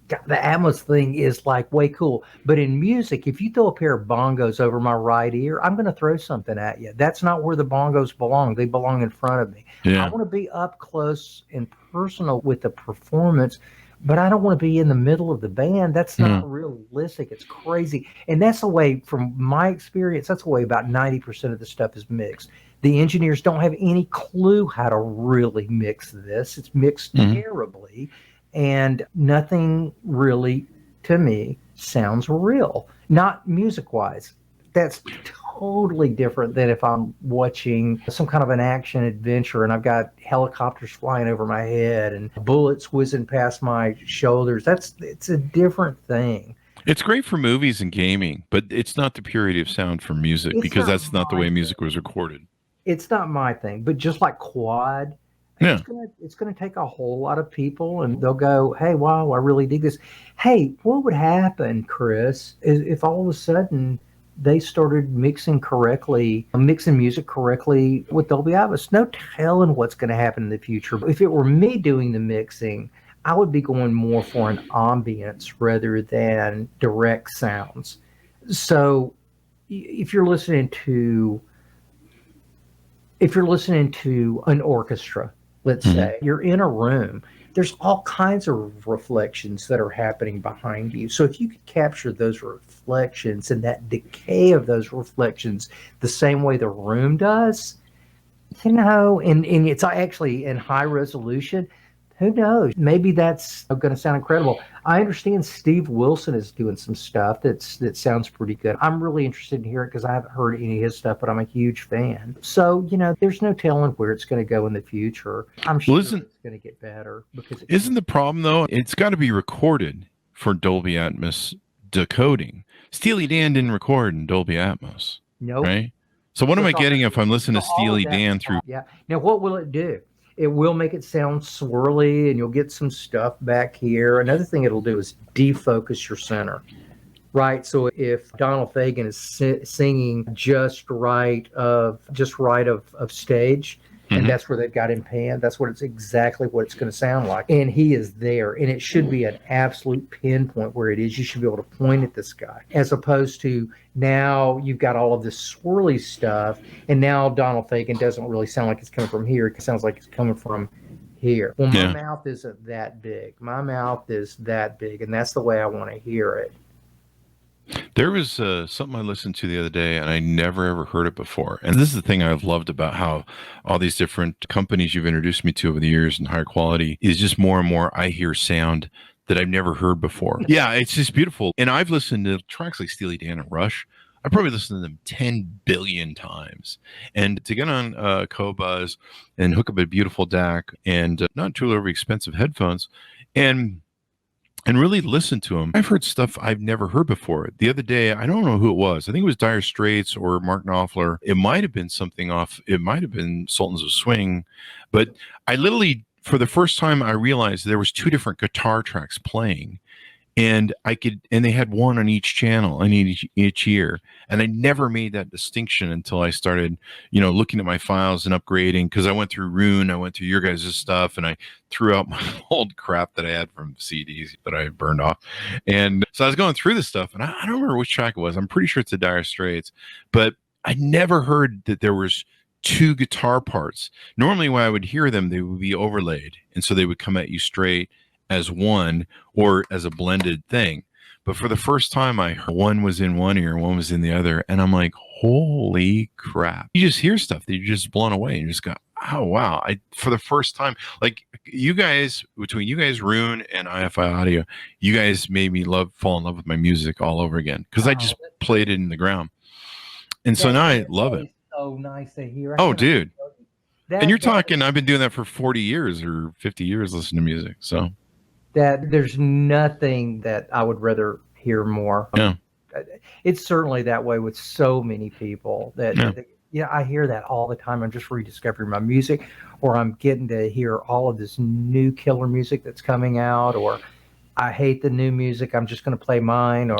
God, the Atmos thing is like way cool. But in music, if you throw a pair of bongos over my right ear, I'm going to throw something at you. That's not where the bongos belong. They belong in front of me. I Yeah. want to be up close and personal with the performance, but I don't want to be in the middle of the band. That's not realistic. It's crazy. And that's the way, from my experience, that's the way about 90% of the stuff is mixed. The engineers don't have any clue how to really mix this. It's mixed terribly. And nothing really, to me, sounds real. Not music-wise. That's totally different than if I'm watching some kind of an action adventure and I've got helicopters flying over my head and bullets whizzing past my shoulders. It's a different thing. It's great for movies and gaming, but it's not the purity of sound for music It's because not that's not the my way music thing. was recorded. It's not my thing, but just like quad, Yeah. it's gonna take a whole lot of people, and they'll go, "Hey, wow, I really dig this." Hey, what would happen, Chris, is if all of a sudden they started mixing music correctly with Dolby Atmos? No telling what's going to happen in the future. If it were me doing the mixing, I would be going more for an ambience rather than direct sounds. So, if you're listening to an orchestra, let's say you're in a room, there's all kinds of reflections that are happening behind you. So if you could capture those reflections and that decay of those reflections the same way the room does, and it's actually in high resolution, who knows? Maybe that's going to sound incredible. I understand Steve Wilson is doing some stuff that sounds pretty good. I'm really interested in hearing it because I haven't heard any of his stuff, but I'm a huge fan. So, there's no telling where it's going to go in the future. I'm sure it's going to get better. Isn't the problem, though, it's got to be recorded for Dolby Atmos decoding. Steely Dan didn't record in Dolby Atmos. Nope. Right? So what am I getting if I'm listening to Steely Dan through? Yeah. Now, what will it do? It will make it sound swirly, and you'll get some stuff back here. Another thing it'll do is defocus your center, right? So if Donald Fagen is singing just right of stage, and that's where they've got him panned, that's exactly what it's going to sound like. And he is there, and it should be an absolute pinpoint where it is. You should be able to point at this guy, as opposed to now you've got all of this swirly stuff, and now Donald Fagen doesn't really sound like it's coming from here. It sounds like it's coming from here. Well, my mouth isn't that big. My mouth is that big, and that's the way I want to hear it. There was something I listened to the other day, and I never ever heard it before. And this is the thing I've loved about how all these different companies you've introduced me to over the years and higher quality is just more and more I hear sound that I've never heard before. Yeah, it's just beautiful. And I've listened to tracks like Steely Dan and Rush. I probably listened to them 10 billion times. And to get on Qobuz and hook up a beautiful DAC and not too overly expensive headphones and really listen to them. I've heard stuff I've never heard before. The other day, I don't know who it was. I think it was Dire Straits or Mark Knopfler. It might have been it might have been Sultans of Swing. But I literally, for the first time, I realized there was two different guitar tracks playing. And they had one on each channel in each ear. And I never made that distinction until I started, looking at my files and upgrading, because I went through Rune, I went through your guys' stuff, and I threw out my old crap that I had from CDs that I had burned off. And so I was going through this stuff, and I don't remember which track it was. I'm pretty sure it's the Dire Straits, but I never heard that there was two guitar parts. Normally when I would hear them, they would be overlaid. And so they would come at you straight as one or as a blended thing. But for the first time, I heard one was in one ear, one was in the other. And I'm like, holy crap. You just hear stuff that you're just blown away. And you just go, oh, wow. For the first time, like between you guys, Rune and IFI Audio, you guys made me fall in love with my music all over again. Because I just played it in the ground. And so now I love it. So nice to hear. Oh, dude. And you're talking, I've been doing that for 40 years or 50 years listening to music. So. That there's nothing that I would rather hear more. Yeah. It's certainly that way with so many people I hear that all the time. I'm just rediscovering my music, or I'm getting to hear all of this new killer music that's coming out, or I hate the new music, I'm just going to play mine, or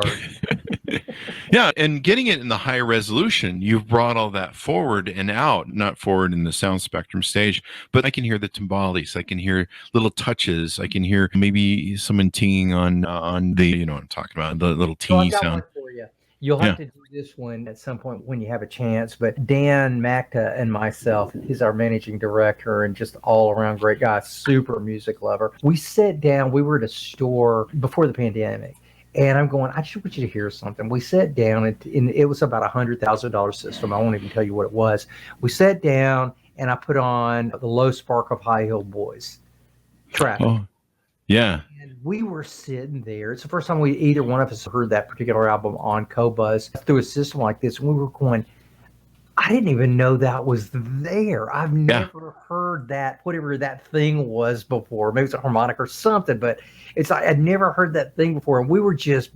yeah, and getting it in the high resolution, you've brought all that forward and out, not forward in the sound spectrum stage, but I can hear the timbales, I can hear little touches, I can hear maybe someone tinging on the, you know what I'm talking about, the little teeny sound. For you. You'll have to do this one at some point when you have a chance. But Dan Macta and myself, he's our managing director and just all around great guy, super music lover. We sat down, we were at a store before the pandemic, and I'm going, I just want you to hear something. We sat down, and it was about $100,000 system. I won't even tell you what it was. We sat down, and I put on the Low Spark of High Heel Boys track. Oh, yeah. And we were sitting there. It's the first time either one of us heard that particular album on Qobuz through a system like this. And we were going, I didn't even know that was there. I've never heard that, whatever that thing was before. Maybe it's a harmonic or something, but it's like I'd never heard that thing before. And we were just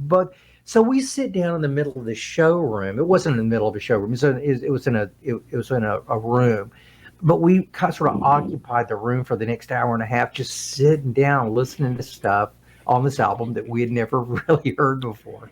so we sit down in the middle of the showroom. It wasn't in the middle of the showroom. It was in a room. But we sort of occupied the room for the next hour and a half, just sitting down, listening to stuff on this album that we had never really heard before.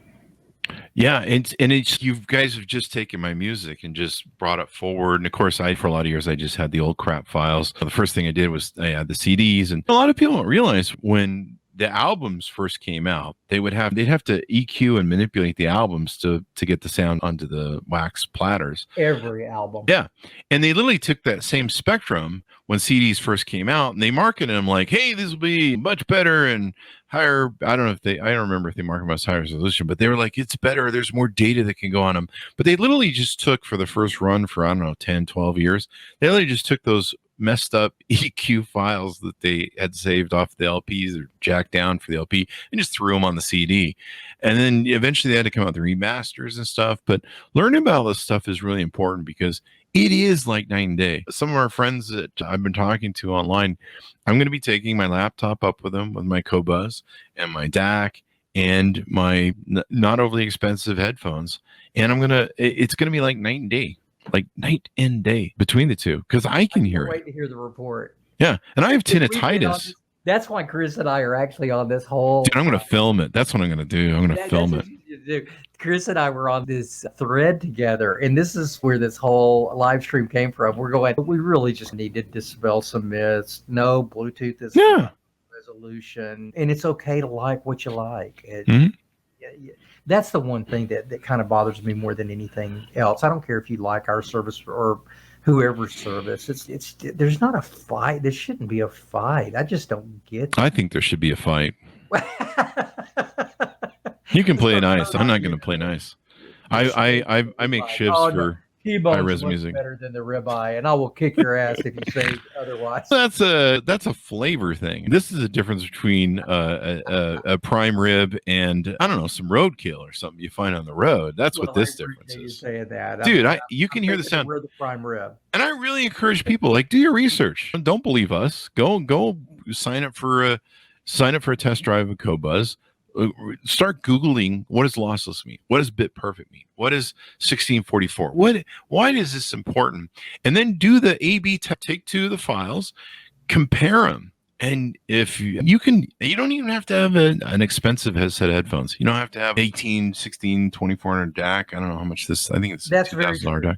Yeah, it's you guys have just taken my music and just brought it forward. And of course, for a lot of years, I just had the old crap files. The first thing I did was I had the CDs, and a lot of people don't realize when the albums first came out, they'd have to EQ and manipulate the albums to get the sound onto the wax platters. Every album. Yeah. And they literally took that same spectrum when CDs first came out, and they marketed them like, hey, this will be much better and higher. I don't remember if they marketed them as higher resolution, but they were like, it's better. There's more data that can go on them. But they literally just took, for the first run for, 10, 12 years, they literally just took those messed up EQ files that they had saved off the LPs or jacked down for the LP and just threw them on the CD. And then eventually they had to come out with the remasters and stuff. But learning about all this stuff is really important because it is like night and day. Some of our friends that I've been talking to online, I'm going to be taking my laptop up with them with my Qobuz and my DAC and my not overly expensive headphones. And it's going to be like night and day. Like night and day between the two, because I can hear it. Wait to hear the report. Yeah, and I have tinnitus. That's why Chris and I are actually on this whole. Dude, I'm going to film it. That's what I'm going to do. I'm going to film it. Chris and I were on this thread together, and this is where this whole live stream came from. We're going, we really just need to dispel some myths. No, Bluetooth is resolution, and it's okay to like what you like. That's the one thing that kind of bothers me more than anything else. I don't care if you like our service or whoever's service. It's there's not a fight. There shouldn't be a fight. I just don't get that. I think there should be a fight. You can play nice. I'm not going to play nice. I make shifts for high-res music. Better than the ribeye, and I will kick your ass if you say otherwise. That's a flavor thing. This is a difference between a prime rib and some roadkill or something you find on the road. That's what this difference is. You saying that, dude? You can hear the sound. We're the prime rib, and I really encourage people do your research. Don't believe us. Go sign up for a test drive of Qobuz. Start Googling, what does lossless mean? What does bit perfect mean? What is 1644? Why is this important? And then do the A/B test. Take two of the files, compare them. And if you don't even have to have an expensive set of headphones. You don't have to have 18, 16, 2400 DAC. I don't know how much this, I think it's $2,000 DAC.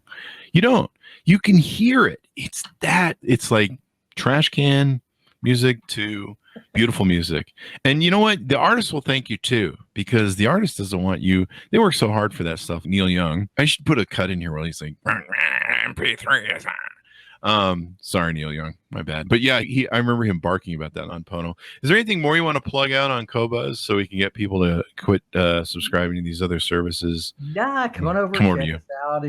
You don't. You can hear it. It's like trash can music to beautiful music. And you know what? The artist will thank you too, because the artist doesn't want you. They work so hard for that stuff. Neil Young. I should put a cut in here where he's like, MP3. Sorry, Neil Young. My bad. But yeah, I remember him barking about that on Pono. Is there anything more you want to plug out on Qobuz so we can get people to quit subscribing to these other services? Nah, come on over.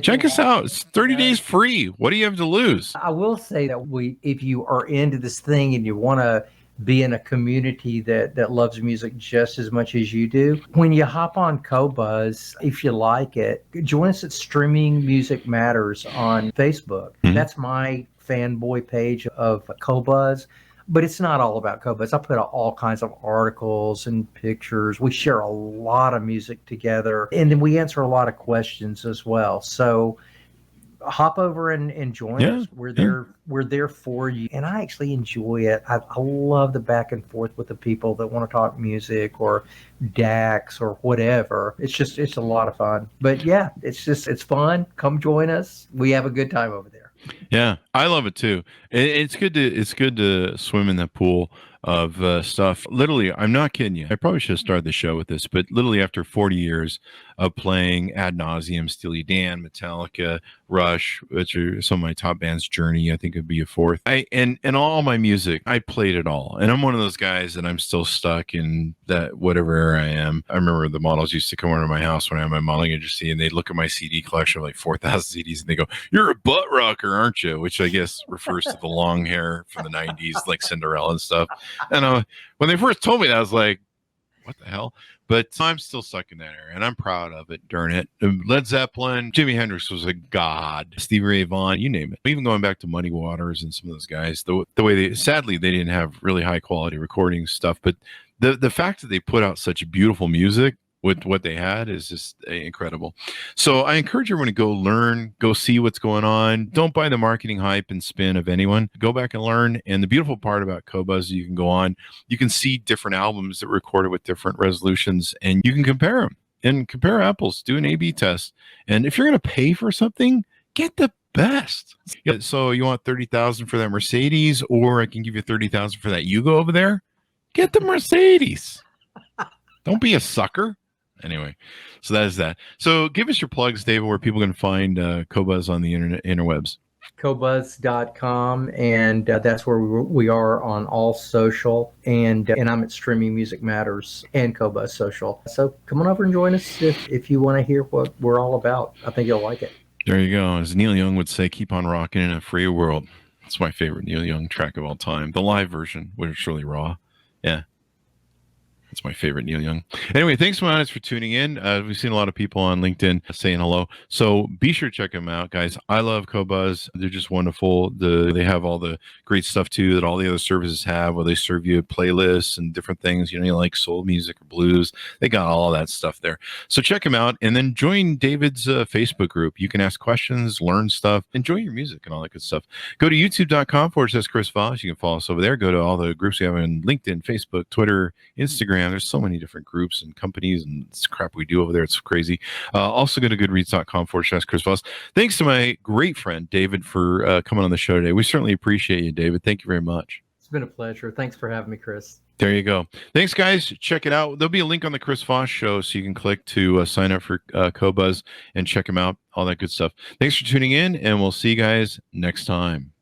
Check us out. It's 30 days free. What do you have to lose? I will say that if you are into this thing and you want to be in a community that loves music just as much as you do, when you hop on Qobuz, if you like it, join us at Streaming Music Matters on Facebook. Mm-hmm. That's my fanboy page of Qobuz. but it's not all about Qobuz. I put out all kinds of articles and pictures. We share a lot of music together, and then we answer a lot of questions as well. So hop over and join us. We're there for you, and I actually enjoy it. I love the back and forth with the people that want to talk music or DAX or whatever. It's a lot of fun. But yeah, it's fun. Come join us. We have a good time over there. Yeah, I love it too. It's good to swim in that pool of stuff. Literally, I'm not kidding you. I probably should have started the show with this, but literally after 40 years of playing ad nauseum, Steely Dan, Metallica, Rush, which are some of my top bands, Journey, I think would be a fourth. And all my music, I played it all. And I'm one of those guys that I'm still stuck in that whatever era I am. I remember the models used to come over to my house when I had my modeling agency, and they'd look at my CD collection of like 4,000 CDs, and they go, "You're a butt rocker, aren't you?" Which I guess refers to the long hair from the 90s, like Cinderella and stuff. And when they first told me that, I was like, what the hell? But I'm still stuck in that era, and I'm proud of it, darn it. Led Zeppelin, Jimi Hendrix was a god, Stevie Ray Vaughan, you name it. Even going back to Muddy Waters and some of those guys, the way sadly, they didn't have really high quality recording stuff, but the fact that they put out such beautiful music with what they had is just incredible. So I encourage everyone to go learn, go see what's going on. Don't buy the marketing hype and spin of anyone. Go back and learn. And the beautiful part about Qobuz, you can go on, you can see different albums that were recorded with different resolutions, and you can compare them and compare apples, do an A/B test. And if you're going to pay for something, get the best. So you want 30,000 for that Mercedes, or I can give you 30,000 for that Yugo over there? Get the Mercedes. Don't be a sucker. Anyway, so that is that. So give us your plugs, David, where people can find Qobuz on the interwebs. Qobuz.com, and that's where we are on all social, and I'm at Streaming Music Matters and Qobuz Social. So come on over and join us if you want to hear what we're all about. I think you'll like it. There you go. As Neil Young would say, keep on rocking in a free world. It's my favorite Neil Young track of all time. The live version, which is really raw. Yeah. That's my favorite Neil Young. Anyway, thanks so much for tuning in. We've seen a lot of people on LinkedIn saying hello. So be sure to check them out, guys. I love Qobuz. They're just wonderful. They have all the great stuff, too, that all the other services have, where they serve you playlists and different things. You like soul music or blues. They got all that stuff there. So check them out, and then join David's Facebook group. You can ask questions, learn stuff, enjoy your music and all that good stuff. Go to youtube.com/Chris Voss. You can follow us over there. Go to all the groups we have on LinkedIn, Facebook, Twitter, Instagram. There's so many different groups and companies and it's crap we do over there. It's crazy. Also go to goodreads.com/Chris Voss. Thanks to my great friend, David, for coming on the show today. We certainly appreciate you, David. Thank you very much. It's been a pleasure. Thanks for having me, Chris. There you go. Thanks, guys. Check it out. There'll be a link on the Chris Voss Show, so you can click to sign up for Qobuz and check him out, all that good stuff. Thanks for tuning in, and we'll see you guys next time.